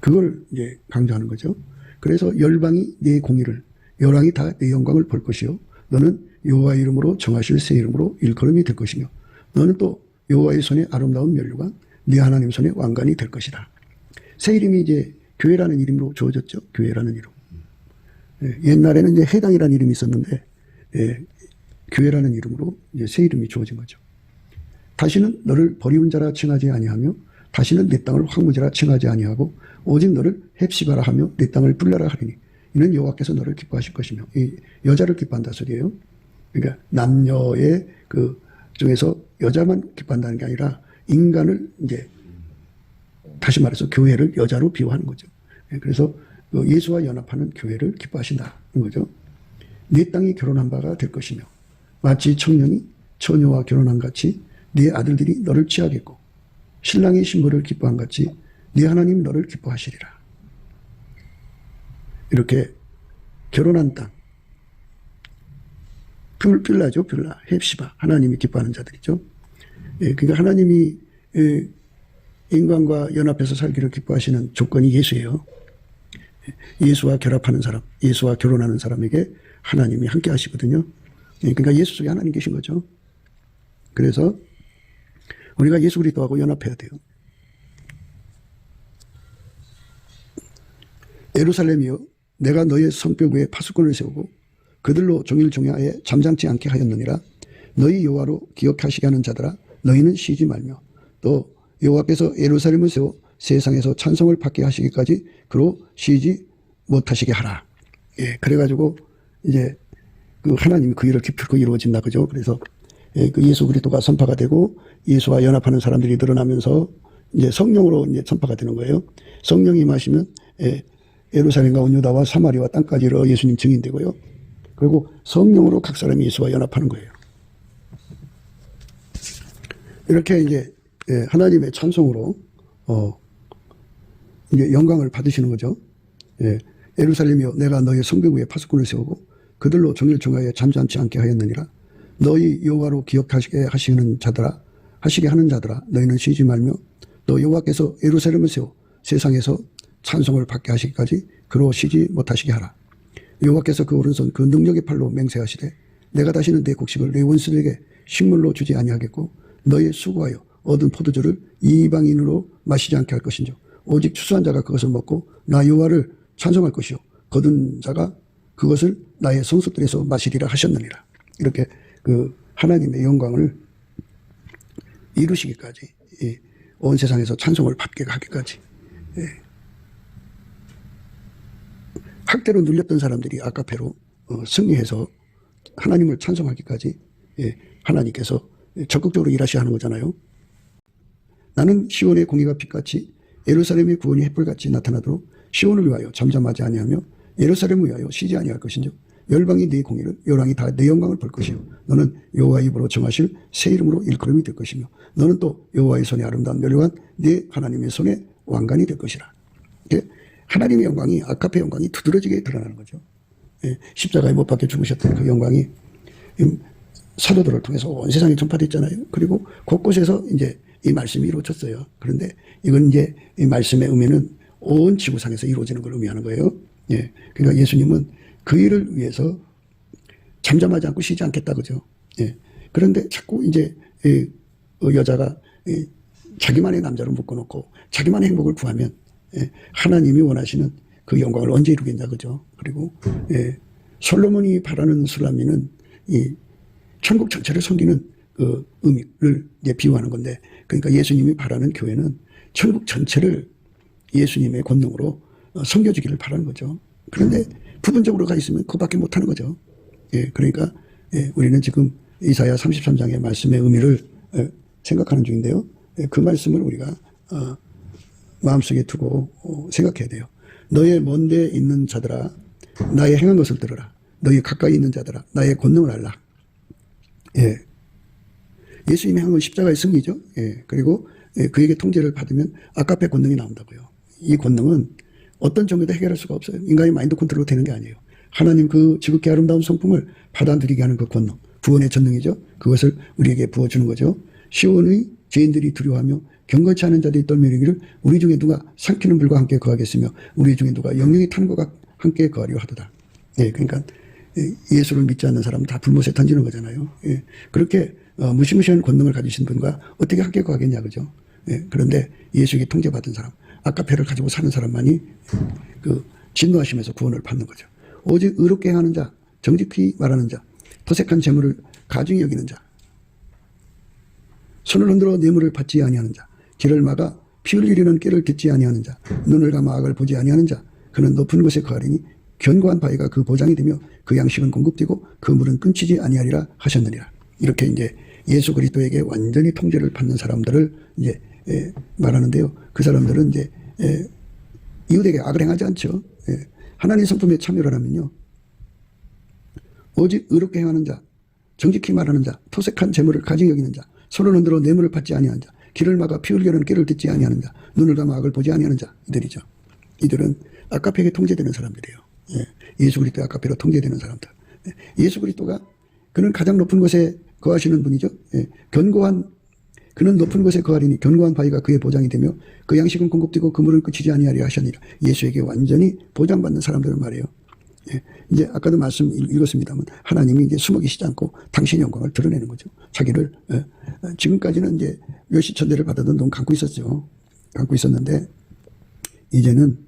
그걸 이제 강조하는 거죠. 그래서 열방이 네 공의를, 열왕이 다 네 영광을 볼 것이요 너는 여호와 이름으로 정하실 새 이름으로 일컬음이 될 것이며 너는 또 여호와의 손에 아름다운 면류관, 네 하나님 손에 왕관이 될 것이다. 새 이름이 이제 교회라는 이름으로 주어졌죠. 교회라는 이름. 옛날에는 이제 해당이라는 이름이 있었는데 교회라는 이름으로 이제 새 이름이 주어진 거죠. 다시는 너를 버리운 자라 칭하지 아니하며 다시는 내 땅을 황무지라 칭하지 아니하고 오직 너를 헵시바라 하며 내 땅을 불라라 하리니 이는 여호와께서 너를 기뻐하실 것이며 이 여자를 기뻐한다 소리예요. 그러니까 남녀의 그 중에서 여자만 기뻐한다는 게 아니라 인간을 이제 다시 말해서 교회를 여자로 비유하는 거죠. 그래서 예수와 연합하는 교회를 기뻐하신다는 거죠. 네 땅이 결혼한 바가 될 것이며 마치 청년이 처녀와 결혼한 같이 네 아들들이 너를 취하겠고 신랑이 신부를 기뻐한 같이 네 하나님 너를 기뻐하시리라. 이렇게 결혼한 땅, 빌라죠, 빌라, 헵시바, 하나님이 기뻐하는 자들이죠. 그러니까 하나님이 인간과 연합해서 살기를 기뻐하시는 조건이 예수예요. 예수와 결합하는 사람, 예수와 결혼하는 사람에게 하나님이 함께 하시거든요. 그러니까 예수 속에 하나님 계신 거죠. 그래서 우리가 예수 그리스도하고 연합해야 돼요. 예루살렘이여 내가 너의 성벽 위에 파수꾼을 세우고 그들로 종일 종야에 잠잠치 않게 하였느니라. 너희 여호와로 기억하시게 하는 자들아 너희는 쉬지 말며 또 여호와께서 예루살렘을 세워 세상에서 찬송을 받게 하시기까지 그로 쉬지 못하시게 하라. 그래가지고 이제 그 하나님 그 일을 기필코 이루어진다 그죠. 그래서 그 예수 그리스도가 선파가 되고 예수와 연합하는 사람들이 늘어나면서 이제 성령으로 이제 선파가 되는 거예요. 성령이 임하시면 예루살렘과 온 유다와 사마리아 땅까지로 예수님 증인되고요. 그리고 성령으로 각 사람이 예수와 연합하는 거예요. 이렇게 이제 하나님의 찬송으로 이제 영광을 받으시는 거죠. 예루살렘이여 내가 너의 성벽 위에 파수꾼을 세우고 그들로 종일 종야에 잠잠치 않게 하였느니라. 너희 여호와로 기억하시게 하시는 자들아 하시게 하는 자들아 너희는 쉬지 말며 또 여호와께서 예루살렘을 세워 세상에서 찬송을 받게 하시기까지 그로 쉬지 못하시게 하라. 여호와께서 그 오른손 그 능력의 팔로 맹세하시되 내가 다시는 내 곡식을 내 원수에게 식물로 주지 아니하겠고 너의 수고하여 얻은 포도주를 이방인으로 마시지 않게 할 것인즉 오직 추수한 자가 그것을 먹고 나 여호와를 찬송할 것이요 거둔 자가 그것을 나의 성소들에서 마시리라 하셨느니라. 이렇게 그 하나님의 영광을 이루시기까지 온 세상에서 찬송을 받게 하기까지 학대로 눌렸던 사람들이 아카페로 승리해서 하나님을 찬송하기까지 하나님께서 적극적으로 일하셔야 하는 거잖아요. 나는 시온의 공의가 빛같이 예루살렘의 구원이 햇불같이 나타나도록 시온을 위하여 잠잠하지 아니하며 예루살렘을 위하여 쉬지 아니할 것인즉 열방이 네 공의를 열왕이 다 네 영광을 볼 것이요 너는 여호와의 입으로 정하실 새 이름으로 일컬음이 될 것이며 너는 또 여호와의 손에 아름다운 멸류관 네 하나님의 손에 왕관이 될 것이라. 하나님의 영광이 아카페 영광이 두드러지게 드러나는 거죠. 십자가에 못 박혀 죽으셨던 그 영광이 사도들을 통해서 온 세상에 전파됐잖아요. 그리고 곳곳에서 이제 이 말씀이 이루어졌어요. 그런데 이건 이제 이 말씀의 의미는 온 지구상에서 이루어지는 걸 의미하는 거예요. 그러니까 예수님은 그 일을 위해서 잠잠하지 않고 쉬지 않겠다 그죠. 그런데 자꾸 이제 여자가 자기만의 남자로 묶어놓고 자기만의 행복을 구하면 하나님이 원하시는 그 영광을 언제 이루겠냐 그죠. 그리고 솔로몬이 바라는 술람미는 이 천국 전체를 섬기는 그 의미를 이제 비유하는 건데 그러니까 예수님이 바라는 교회는 천국 전체를 예수님의 권능으로 섬겨주기를 바라는 거죠. 그런데 부분적으로 가 있으면 그밖에 못하는 거죠. 그러니까 우리는 지금 이사야 33장의 말씀의 의미를 생각하는 중인데요. 그 말씀을 우리가 마음속에 두고 생각해야 돼요. 너의 먼데 있는 자들아 나의 행한 것을 들으라. 너희 가까이 있는 자들아 나의 권능을 알라. 예수님이 한 건 십자가의 승리죠. 그리고 그에게 통제를 받으면 아카페 권능이 나온다고요. 이 권능은 어떤 종교도 해결할 수가 없어요. 인간의 마인드 컨트롤로 되는 게 아니에요. 하나님 그 지극히 아름다운 성품을 받아들이게 하는 그 권능, 구원의 전능이죠. 그것을 우리에게 부어주는 거죠. 시온의 죄인들이 두려워하며 경건치 않은 자들이 떨며 우리 중에 누가 삼키는 불과 함께 거하겠으며 우리 중에 누가 영영이 타는 것과 함께 거하려 하도다. 그러니까 예수를 믿지 않는 사람은 다 불못에 던지는 거잖아요. 그렇게 무시무시한 권능을 가지신 분과 어떻게 함께 거하겠냐 그죠. 그런데 예수에게 통제받은 사람, 아카페를 가지고 사는 사람만이 그 진노하시면서 구원을 받는 거죠. 오직 의롭게 하는 자, 정직히 말하는 자, 토색한 재물을 가중히 여기는 자, 손을 흔들어 뇌물을 받지 아니하는 자, 길을 막아 피 흘리려는 꾀를 듣지 아니하는 자, 눈을 감아 악을 보지 아니하는 자, 그는 높은 곳에 거하리니 견고한 바위가 그 보장이 되며 그 양식은 공급되고 그 물은 끊기지 아니하리라 하셨느니라. 이렇게 이제 예수 그리스도에게 완전히 통제를 받는 사람들을 이제 말하는데요. 그 사람들은 이제 이웃에게 악을 행하지 않죠. 하나님 성품에 참여를 하면요, 오직 의롭게 행하는 자, 정직히 말하는 자, 토색한 재물을 가지고 여기는 자, 손을 흔들어 뇌물을 받지 아니하는 자, 길을 막아 피 흘리려는 꾀를 듣지 아니하는 자, 눈을 감아 악을 보지 아니하는 자, 이들이죠. 이들은 아카페에게 통제되는 사람들이에요. 예수 그리스도의 아카페로 통제되는 사람들. 예수 그리스도가 그는 가장 높은 곳에 거하시는 분이죠. 그는 높은 곳에 거하리니 견고한 바위가 그의 보장이 되며 그 양식은 공급되고 그 물은 끊기지 아니하리라 하셨느니라. 예수에게 완전히 보장받는 사람들은 말이에요. 이제 아까도 말씀 읽었습니다만 하나님이 이제 숨어 계시지 않고 당신의 영광을 드러내는 거죠. 자기를 지금까지는 이제 멸시천대를 받아도 눈 감고 있었죠. 감고 있었는데 이제는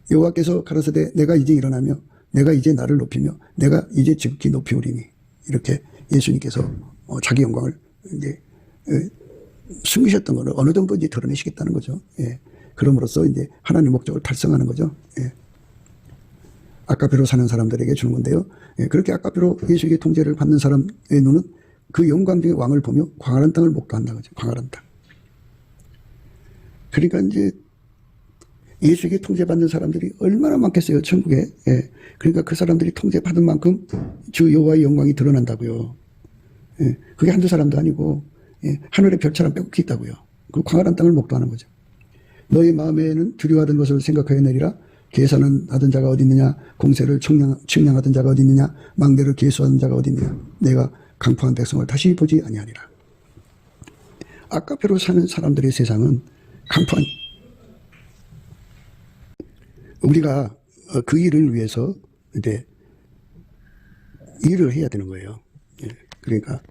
여호와께서 가라사대 내가 이제 일어나며 내가 이제 나를 높이며 내가 이제 지극히 높이오리니, 이렇게 예수님께서 자기 영광을 이제 숨기셨던 것을 어느 정도 이제 드러내시겠다는 거죠. 그럼으로써 이제 하나님의 목적을 달성하는 거죠. 아카페로 사는 사람들에게 주는 건데요. 그렇게 아카페로 예수에게 통제를 받는 사람의 눈은 그 영광 중의 왕을 보며 광활한 땅을 목도한다는 거죠. 광활한 땅. 그러니까 이제 예수에게 통제받는 사람들이 얼마나 많겠어요, 천국에. 그러니까 그 사람들이 통제받은 만큼 주 여호와의 영광이 드러난다고요. 그게 한두 사람도 아니고 하늘의 별처럼 빼곡히 있다고요. 그 광활한 땅을 목도하는 거죠. 너희 마음에는 두려워하던 것을 생각하여 내리라. 계산은 하던 자가 어디 있느냐, 공세를 측량하던 자가 어디 있느냐, 망대를 계수하는 자가 어디 있느냐. 내가 강포한 백성을 다시 보지 아니하리라. 아카페로 사는 사람들의 세상은 강포한, 우리가 그 일을 위해서 이제 일을 해야 되는 거예요. 그러니까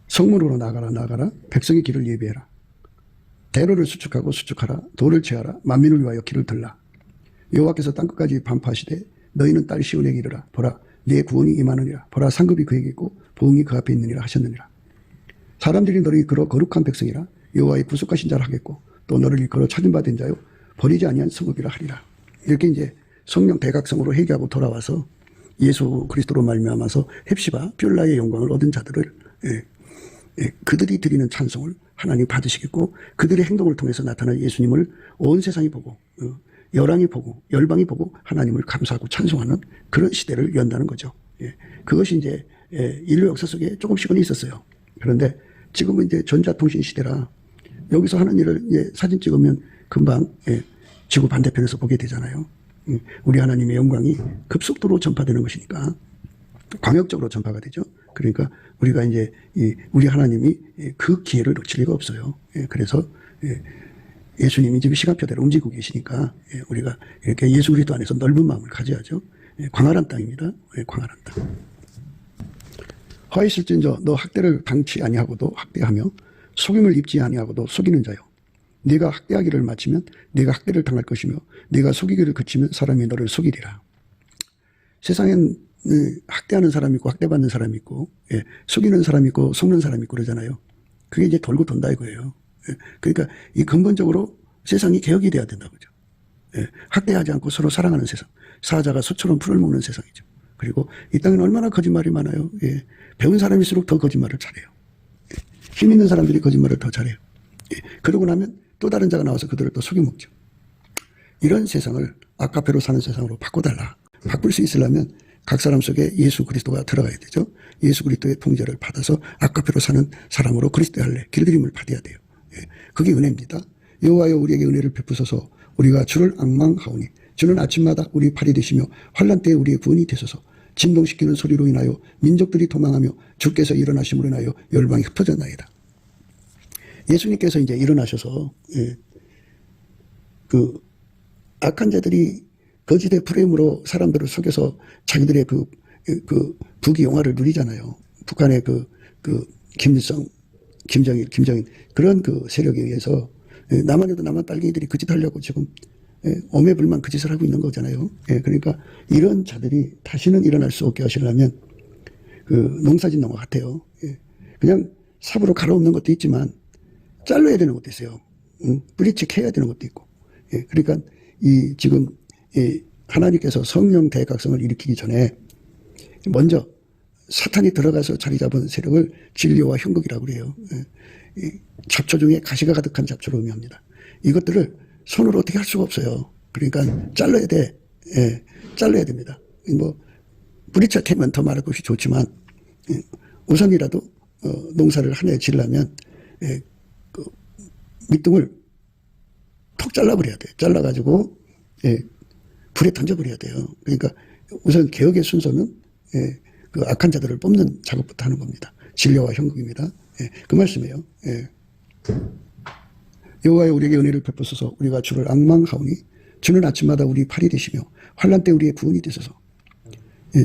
성문으로 나가라. 백성의 길을 예비해라. 대로를 수축하고 수축하라. 돌을 채하라. 만민을 위하여 길을 들라. 여호와께서 땅끝까지 반포하시되 너희는 딸 시온에게 이르라. 보라, 네 구원이 임하느니라. 보라, 상급이 그에게 있고 보응이 그 앞에 있느니라 하셨느니라. 사람들이 너를 이끌어 거룩한 백성이라. 여호와의 구속하신 자라 하겠고 또 너를 이끌어 찾은 바 된 자요 버리지 아니한 성읍이라 하리라. 이렇게 이제 성령 대각성으로 회개하고 돌아와서 예수 그리스도로 말미암아서 헵시바 뷸라의 영광을 얻은 자들을 그들이 드리는 찬송을 하나님 받으시겠고, 그들의 행동을 통해서 나타난 예수님을 온 세상이 보고 열왕이 보고 열방이 보고 하나님을 감사하고 찬송하는 그런 시대를 연다는 거죠. 그것이 이제 인류 역사 속에 조금씩은 있었어요. 그런데 지금은 이제 전자통신 시대라 여기서 하는 일을 이제 사진 찍으면 금방 지구 반대편에서 보게 되잖아요. 우리 하나님의 영광이 급속도로 전파되는 것이니까 광역적으로 전파가 되죠. 그러니까 우리가 이제 우리 하나님이 그 기회를 놓칠 리가 없어요. 그래서 예수님이 지금 시간표대로 움직이고 계시니까 우리가 이렇게 예수 그리스도 안에서 넓은 마음을 가져야죠. 광활한 땅입니다. 광활한 땅. 화있을진저 너 학대를 당치 아니하고도 학대하며 속임을 입지 아니하고도 속이는 자요. 네가 학대하기를 마치면 네가 학대를 당할 것이며 네가 속이기를 그치면 사람이 너를 속이리라. 세상엔 학대하는 사람이 있고 학대받는 사람이 있고 속이는 사람이 있고 속는 사람이 있고 그러잖아요. 그게 이제 돌고 돈다 이거예요. 그러니까 이 근본적으로 세상이 개혁이 돼야 된다고 그죠. 학대하지 않고 서로 사랑하는 세상, 사자가 소처럼 풀을 먹는 세상이죠. 그리고 이 땅에는 얼마나 거짓말이 많아요. 배운 사람일수록 더 거짓말을 잘해요. 힘 있는 사람들이 거짓말을 더 잘해요. 그러고 나면 또 다른 자가 나와서 그들을 또 속여먹죠. 이런 세상을 아카페로 사는 세상으로 바꿔달라. 바꿀 수 있으려면 각 사람 속에 예수 그리스도가 들어가야 되죠. 예수 그리스도의 통제를 받아서 아카페로 사는 사람으로 그리스도의 할례, 길들임을 받아야 돼요. 그게 은혜입니다. 여호와여 우리에게 은혜를 베푸소서. 우리가 주를 앙망하오니 주는 아침마다 우리 팔이 되시며 환난 때에 우리의 구원이 되소서. 진동시키는 소리로 인하여 민족들이 도망하며 주께서 일어나심으로 인하여 열방이 흩어졌나이다. 예수님께서 이제 일어나셔서 그 악한 자들이 거짓의 프레임으로 사람들을 속여서 자기들의 그 부귀영화를 누리잖아요. 북한의 김일성, 김정인 그런 그 세력에 의해서 나만 해도 나만 빨갱이들이 그 짓 하려고 지금 오매불만 그 짓을 하고 있는 거잖아요. 그러니까 이런 자들이 다시는 일어날 수 없게 하시려면 그 농사짓는 것 같아요. 예. 그냥 삽으로 갈아엎는 것도 있지만 잘라야 되는 것도 있어요. 뿌리채 해야 되는 것도 있고. 예. 그러니까 이 지금 이 하나님께서 성령 대각성을 일으키기 전에 먼저 사탄이 들어가서 자리 잡은 세력을 진리와 형국이라고 그래요. 예. 이 잡초 중에 가시가 가득한 잡초를 의미합니다. 이것들을 손으로 어떻게 할 수가 없어요. 그러니까 잘라야 돼. 예. 잘라야 됩니다. 뭐 뿌리채 캐면 더 많을 것이 좋지만 우선이라도 농사를 한 해 지으려면 그 밑둥을 톡 잘라버려야 돼. 잘라가지고 불에 던져버려야 돼요. 그러니까 우선 개혁의 순서는 그 악한 자들을 뽑는 작업부터 하는 겁니다. 진료와 형국입니다. 그 말씀이에요. 여호와여 우리에게 은혜를 베푸소서. 우리가 주를 앙망하오니 주는 아침마다 우리 팔이 되시며 환난 때 우리의 구원이 되소서.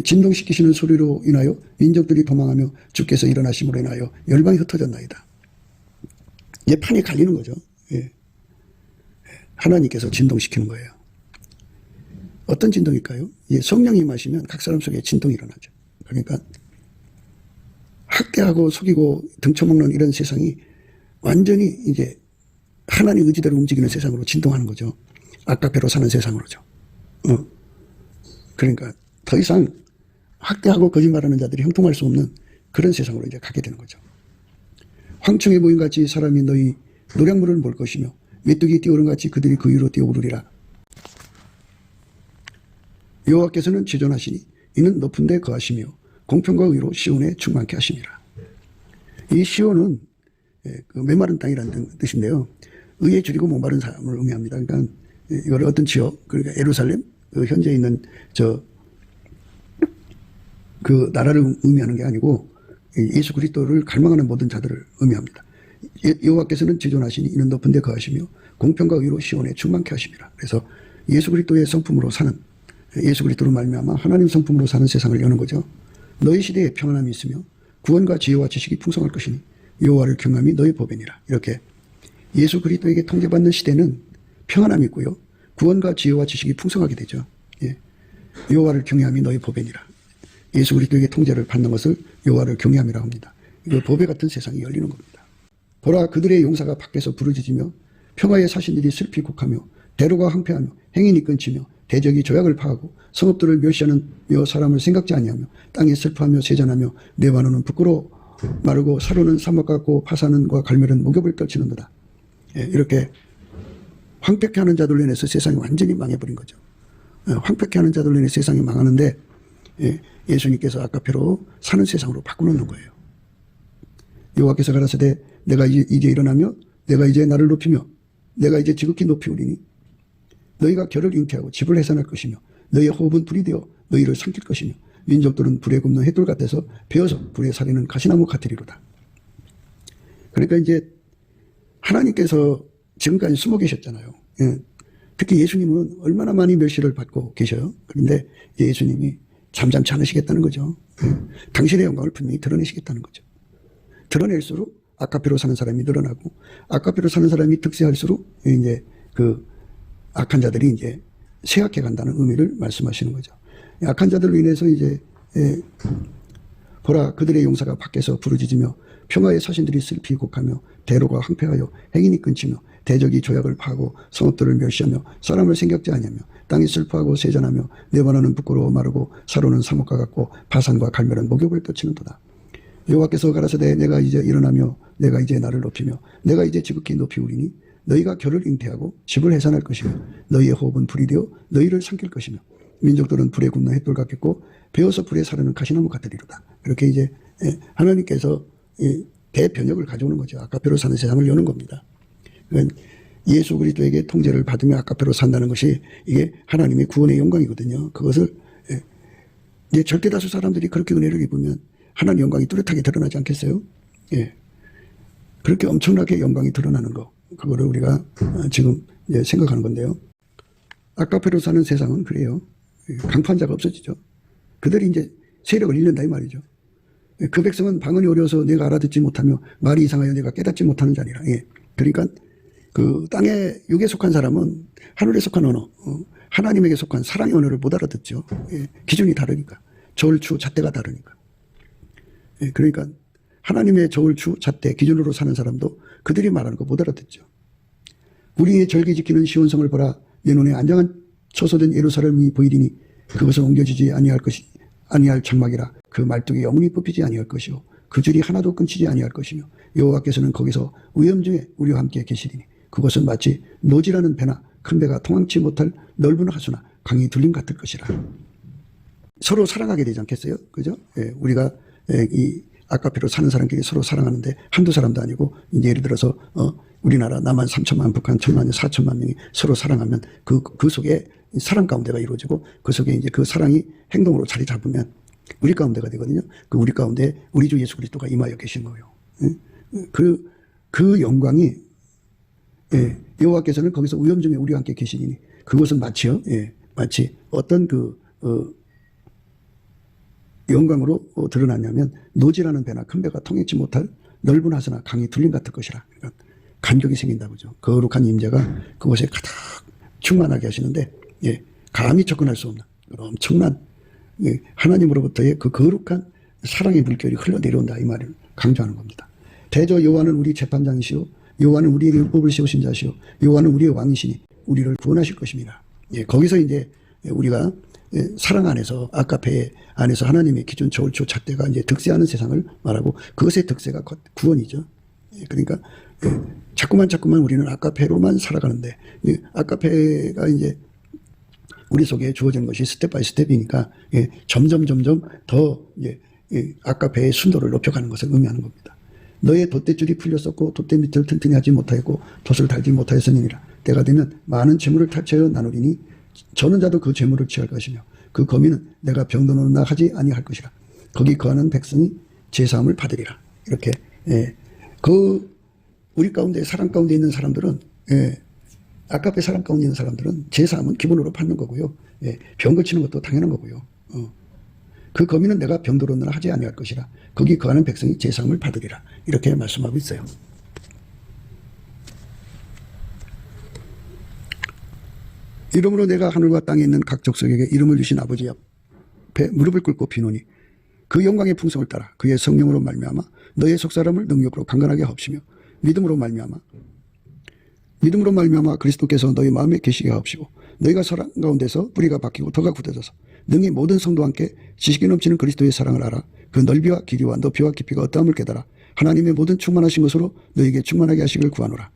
진동시키시는 소리로 인하여 민족들이 도망하며 주께서 일어나심으로 인하여 열방이 흩어졌나이다. 이제 판이 갈리는 거죠. 하나님께서 진동시키는 거예요. 어떤 진동일까요? 성령이 임하시면 각 사람 속에 진동이 일어나죠. 그러니까 학대하고 속이고 등쳐먹는 이런 세상이 완전히 이제 하나님 의지대로 움직이는 세상으로 진동하는 거죠. 아까배로 사는 세상으로죠. 그러니까 더 이상 학대하고 거짓말하는 자들이 형통할 수 없는 그런 세상으로 이제 가게 되는 거죠. 황충의 모임같이 사람이 너희 노량물을 몰 것이며 메뚜기 뛰어오른 같이 그들이 그 위로 뛰어오르리라. 여호와께서는 지존하시니 이는 높은 데 거하시며 공평과 의로 시온에 충만케 하심이라. 이 시온은 그 메마른 땅이라는 뜻인데요. 의에 줄이고 목마른 사람을 의미합니다. 그러니까 이걸 어떤 지역, 그러니까 예루살렘, 그 현재 있는 그 나라를 의미하는 게 아니고 예수 그리스도를 갈망하는 모든 자들을 의미합니다. 여호와께서는 지존하시니 이는 높은 데 거하시며 공평과 의로 시온에 충만케 하심이라. 그래서 예수 그리스도의 성품으로 사는, 예수 그리스도로 말미암아 하나님 성품으로 사는 세상을 여는 거죠. 너희 시대에 평안함이 있으며 구원과 지혜와 지식이 풍성할 것이니 여호와를 경함이 너희 보배니라. 이렇게 예수 그리스도에게 통제받는 시대는 평안함이 있고요. 구원과 지혜와 지식이 풍성하게 되죠. 여호와를 경외함이 너희 보배니라. 예수 그리스도에게 통제를 받는 것을 여호와를 경외함이라고 합니다. 이거 보배 같은 세상이 열리는 겁니다. 보라 그들의 용사가 밖에서 부르짖으며 평화의 사신들이 슬피 곡하며 대로가 황폐하며 행인이 끊치며 대적이 조약을 파하고 성읍들을 멸시하며 사람을 생각지 아니하며 땅에 슬퍼하며 세잔하며 네바논은 부끄러워 마르고 사로는 사막 같고 파산은과 갈멜은 목욕을 떨치는도다. 이렇게 황폐케 하는 자들로 인해서 세상이 완전히 망해버린 거죠. 황폐케 하는 자들로 인해 세상이 망하는데 예수님께서 아까표로 사는 세상으로 바꾸는 거예요. 여호와께서 가라사대 내가 이제 일어나며 내가 이제 나를 높이며 내가 이제 지극히 높이우리니 너희가 결을 잉태하고 집을 해산할 것이며 너희의 호흡은 불이 되어 너희를 삼킬 것이며 민족들은 불에 굽는 횃돌 같아서 베어서 불에 사리는 가시나무 같으리로다. 그러니까 이제 하나님께서 지금까지 숨어 계셨잖아요. 특히 예수님은 얼마나 많이 멸시를 받고 계셔요. 그런데 예수님이 잠잠치 않으시겠다는 거죠. 당신의 영광을 분명히 드러내시겠다는 거죠. 드러낼수록 아까피로 사는 사람이 늘어나고 아까피로 사는 사람이 득세할수록 이제 그 악한 자들이 이제 쇠약해 간다는 의미를 말씀하시는 거죠. 악한 자들로 인해서 이제 보라 그들의 용사가 밖에서 부르짖으며 평화의 사신들이 슬피 곡하며 대로가 황폐하여 행인이 끊치며 대적이 조약을 파고 성읍들을 멸시하며 사람을 생각지 아니하며 땅이 슬퍼하고 세잔하며 네바논은 부끄러워 마르고 사로는 사목과 같고 바산과 갈멜은 목욕을 떨치는도다. 여호와께서 가라사대 내가 이제 일어나며 내가 이제 나를 높이며 내가 이제 지극히 높이우리니 너희가 결을 잉태하고 집을 해산할 것이며 너희의 호흡은 불이 되어 너희를 삼킬 것이며 민족들은 불에 굽는 햇돌 같겠고 베어서 불에 사르는 가시나무 같으리로다. 이렇게 이제 하나님께서 대변혁을 가져오는 거죠. 아까표로 사는 세상을 여는 겁니다. 예수 그리스도에게 통제를 받으며 아까표로 산다는 것이 이게 하나님의 구원의 영광이거든요. 그것을 이제 절대다수 사람들이 그렇게 은혜를 입으면 하나님 영광이 뚜렷하게 드러나지 않겠어요? 그렇게 엄청나게 영광이 드러나는 거, 그거를 우리가 지금 이제 생각하는 건데요. 아까표로 사는 세상은 그래요. 강판자가 없어지죠. 그들이 이제 세력을 잃는다 이 말이죠. 그 백성은 방언이 어려워서 내가 알아듣지 못하며 말이 이상하여 내가 깨닫지 못하는 자니라. 그러니까 그 땅에 육에 속한 사람은 하늘에 속한 언어, 하나님에게 속한 사랑의 언어를 못 알아듣죠. 기준이 다르니까. 절추 잣대가 다르니까. 그러니까 하나님의 저울추 잣대 기준으로 사는 사람도 그들이 말하는 거 못 알아듣죠. 우리의 절기 지키는 시온성을 보라. 내 눈에 안정한 처소된 예루살렘이 보이리니 그것은 옮겨지지 아니할 장막이라. 그 말뚝이 영원히 뽑히지 아니할 것이요 그 줄이 하나도 끊치지 아니할 것이며 여호와께서는 거기서 위엄 중에 우리와 함께 계시리니 그것은 마치 노지라는 배나 큰 배가 통항치 못할 넓은 하수나 강이 둘림 같을 것이라. 서로 사랑하게 되지 않겠어요? 그죠? 우리가 이 아카페로 사는 사람끼리 서로 사랑하는데 한두 사람도 아니고 이제 예를 들어서 우리나라 남한 3천만, 북한 1천만, 4천만 명이 서로 사랑하면 그 속에 사랑 가운데가 이루어지고 그 속에 이제 그 사랑이 행동으로 자리 잡으면 우리 가운데가 되거든요. 그 우리 가운데 우리 주 예수 그리스도가 임하여 계신 거예요. 그 영광이 여호와께서는 거기서 위엄 중에 우리와 함께 계시니 그것은 마치요. 마치 어떤 영광으로 드러나냐면 노지라는 배나 큰 배가 통행치 못할 넓은 하수나 강이 둘림 같을 것이라. 그러니까 간격이 생긴다고죠. 거룩한 임재가 그곳에 가득 충만하게 하시는데 감히 접근할 수 없는 엄청난 하나님으로부터의 그 거룩한 사랑의 물결이 흘러내려온다 이 말을 강조하는 겁니다. 대저 여호와는 우리 재판장이시오 여호와는 우리에게 율법을 세우신 자시오 여호와는 우리의 왕이시니 우리를 구원하실 것입니다. 거기서 이제 우리가 사랑 안에서 아카페 안에서 하나님의 기준 저울추 잣대가 이제 득세하는 세상을 말하고 그것의 득세가 구원이죠. 그러니까 자꾸만 우리는 아카페로만 살아가는데 아카페가 이제 우리 속에 주어지는 것이 스텝 바이 스텝이니까 점점 더 아카페의 순도를 높여가는 것을 의미하는 겁니다. 너의 돛대줄이 풀렸었고 돛대 밑을 튼튼히 하지 못하였고 돛을 달지 못하였으니라. 때가 되면 많은 재물을 탈취하여 나누리니 저는 자도 그 재물을 취할 것이며 그 거민은 내가 병도노나 하지 아니할 것이라. 거기 거하는 백성이 제사함을 받으리라. 이렇게 우리 가운데 사랑 가운데 있는 사람들은 아카페 사랑 가운데 있는 사람들은 제사함은 기본으로 받는 거고요. 병 고치는 것도 당연한 거고요. 그 거민은 내가 병도로는 하지 아니할 것이라. 거기 거하는 백성이 제사함을 받으리라. 이렇게 말씀하고 있어요. 이러므로 내가 하늘과 땅에 있는 각 족속에게 이름을 주신 아버지 앞에 무릎을 꿇고 비노니 그 영광의 풍성을 따라 그의 성령으로 말미암아 너의 속사람을 능력으로 강건하게 하옵시며 믿음으로 말미암아 그리스도께서 너희 마음에 계시게 하옵시고 너희가 사랑 가운데서 뿌리가 박히고 덕가 굳어져서 능히 모든 성도와 함께 지식이 넘치는 그리스도의 사랑을 알아 그 넓이와 길이와 높이와 깊이가 어떠함을 깨달아 하나님의 모든 충만하신 것으로 너희에게 충만하게 하시길 구하노라.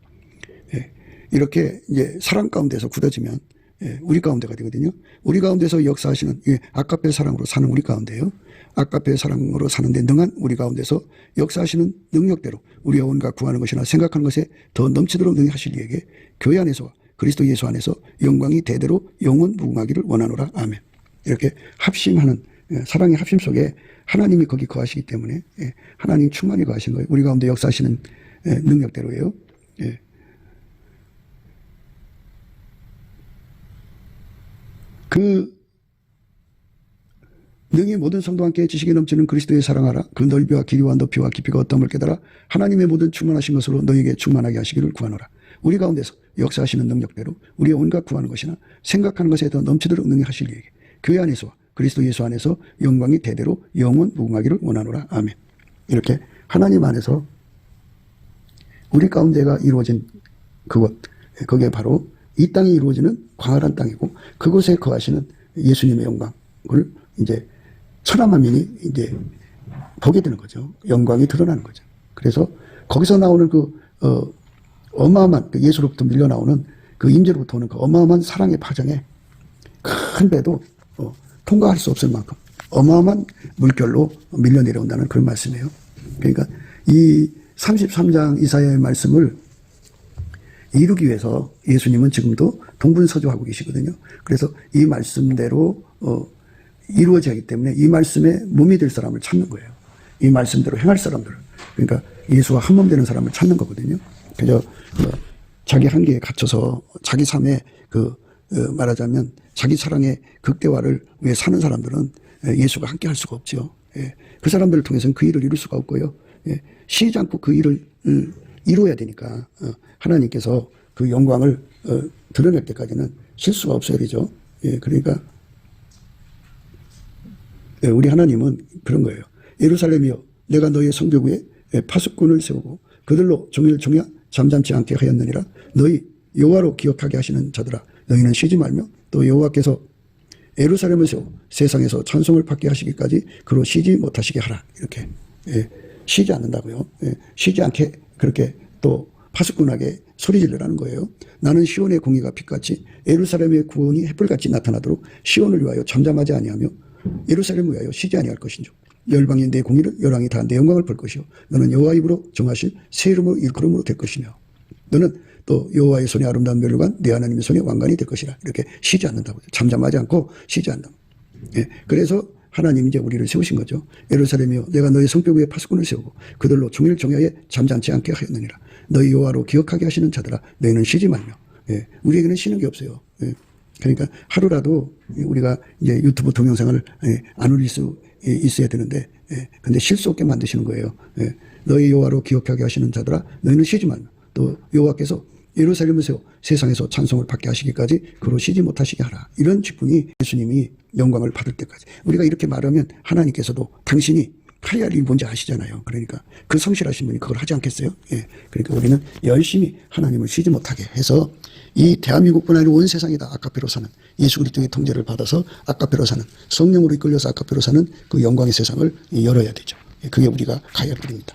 이렇게 이제 사랑 가운데서 굳어지면 우리 가운데가 되거든요. 우리 가운데서 역사하시는 아카페 사랑으로 사는 우리 가운데요. 아카페 사랑으로 사는데 능한 우리 가운데서 역사하시는 능력대로 우리가 온갖 구하는 것이나 생각하는 것에 더 넘치도록 능히 하실 이에게 교회 안에서와 그리스도 예수 안에서 영광이 대대로 영원 무궁하기를 원하노라. 아멘. 이렇게 합심하는 사랑의 합심 속에 하나님이 거기 거하시기 때문에 하나님 충만히 거하신 거예요. 우리 가운데 역사하시는 능력대로예요. 그 능히 모든 성도와 함께 지식이 넘치는 그리스도의 사랑하라. 그 넓이와 길이와 높이와 깊이가 어떠함을 깨달아 하나님의 모든 충만하신 것으로 너희에게 충만하게 하시기를 구하노라. 우리 가운데서 역사하시는 능력대로 우리의 온갖 구하는 것이나 생각하는 것에 더 넘치도록 능히 하실 이에게 교회 안에서와 그리스도 예수 안에서 영광이 대대로 영원 무궁하기를 원하노라. 아멘. 이렇게 하나님 안에서 우리 가운데가 이루어진 그곳, 거기에 바로 이 땅이 이루어지는 광활한 땅이고 그곳에 거하시는 예수님의 영광을 이제 천하만민이 이제 보게 되는 거죠. 영광이 드러나는 거죠. 그래서 거기서 나오는 어마어마한 예수로부터 밀려 나오는 그 임재로부터 오는 그 어마어마한 사랑의 파장에 큰 배도 통과할 수 없을 만큼 어마어마한 물결로 밀려 내려온다는 그런 말씀이에요. 그러니까 이 33장 이사야의 말씀을 이루기 위해서 예수님은 지금도 동분서주하고 계시거든요. 그래서 이 말씀대로 이루어져야 하기 때문에 이 말씀에 몸이 될 사람을 찾는 거예요. 이 말씀대로 행할 사람들을. 그러니까 예수와 한 몸 되는 사람을 찾는 거거든요. 그래서 자기 한계에 갇혀서 자기 삶에 말하자면 자기 사랑의 극대화를 위해 사는 사람들은 예수가 함께 할 수가 없죠. 그 사람들을 통해서는 그 일을 이룰 수가 없고요. 쉬지 않고 그 일을 이루어야 되니까 하나님께서 그 영광을 드러낼 때까지는 쉴 수가 없어야 되죠. 그러니까 우리 하나님은 그런 거예요. 예루살렘이여 내가 너희의 성벽 위에 파수꾼을 세우고 그들로 종일 종야 잠잠치 않게 하였느니라. 너희 여호와로 기억하게 하시는 자들아 너희는 쉬지 말며 또 여호와께서 예루살렘을 세워 세상에서 찬송을 받게 하시기까지 그로 쉬지 못하시게 하라. 이렇게 쉬지 않는다고요. 쉬지 않게 그렇게 또 파수꾼에게 소리 지르라는 거예요. 나는 시온의 공의가 빛같이 예루살렘의 구원이 햇불같이 나타나도록 시온을 위하여 잠잠하지 아니하며 예루살렘을 위하여 쉬지 아니할 것인즉 열방이 내 공의를 열왕이 다 내 영광을 볼 것이요 너는 여호와 입으로 정하실 새 이름으로 일컬음으로 될 것이며 너는 또 여호와의 손에 아름다운 멸류관 내 하나님의 손에 왕관이 될 것이라. 이렇게 쉬지 않는다고. 잠잠하지 않고 쉬지 않는다. 그래서 하나님이 이제 우리를 세우신 거죠. 예루살렘이여 내가 너희 성벽 위에 파수꾼을 세우고 그들로 종일 종야에 잠잠치 않게 하였느니라. 너희 여호와로 기억하게 하시는 자들아 너희는 쉬지 말며. 우리에게는 쉬는 게 없어요. 그러니까 하루라도 우리가 이제 유튜브 동영상을 안 올릴 수 있어야 되는데 근데 쉴 수 없게 만드시는 거예요. 너희 여호와로 기억하게 하시는 자들아 너희는 쉬지 말며 또 여호와께서 예루살렘을 세워 세상에서 찬송을 받게 하시기까지 그로 쉬지 못하시게 하라. 이런 직분이 예수님이 영광을 받을 때까지. 우리가 이렇게 말하면 하나님께서도 당신이 해야 할 일이 뭔지 아시잖아요. 그러니까 그 성실하신 분이 그걸 하지 않겠어요? 그러니까 우리는 열심히 하나님을 쉬지 못하게 해서 이 대한민국뿐 아니라 온 세상이 다 아카페로 사는 예수 그리스도의 통제를 받아서 아카페로 사는 성령으로 이끌려서 아카페로 사는 그 영광의 세상을 열어야 되죠. 그게 우리가 가야 할 일입니다.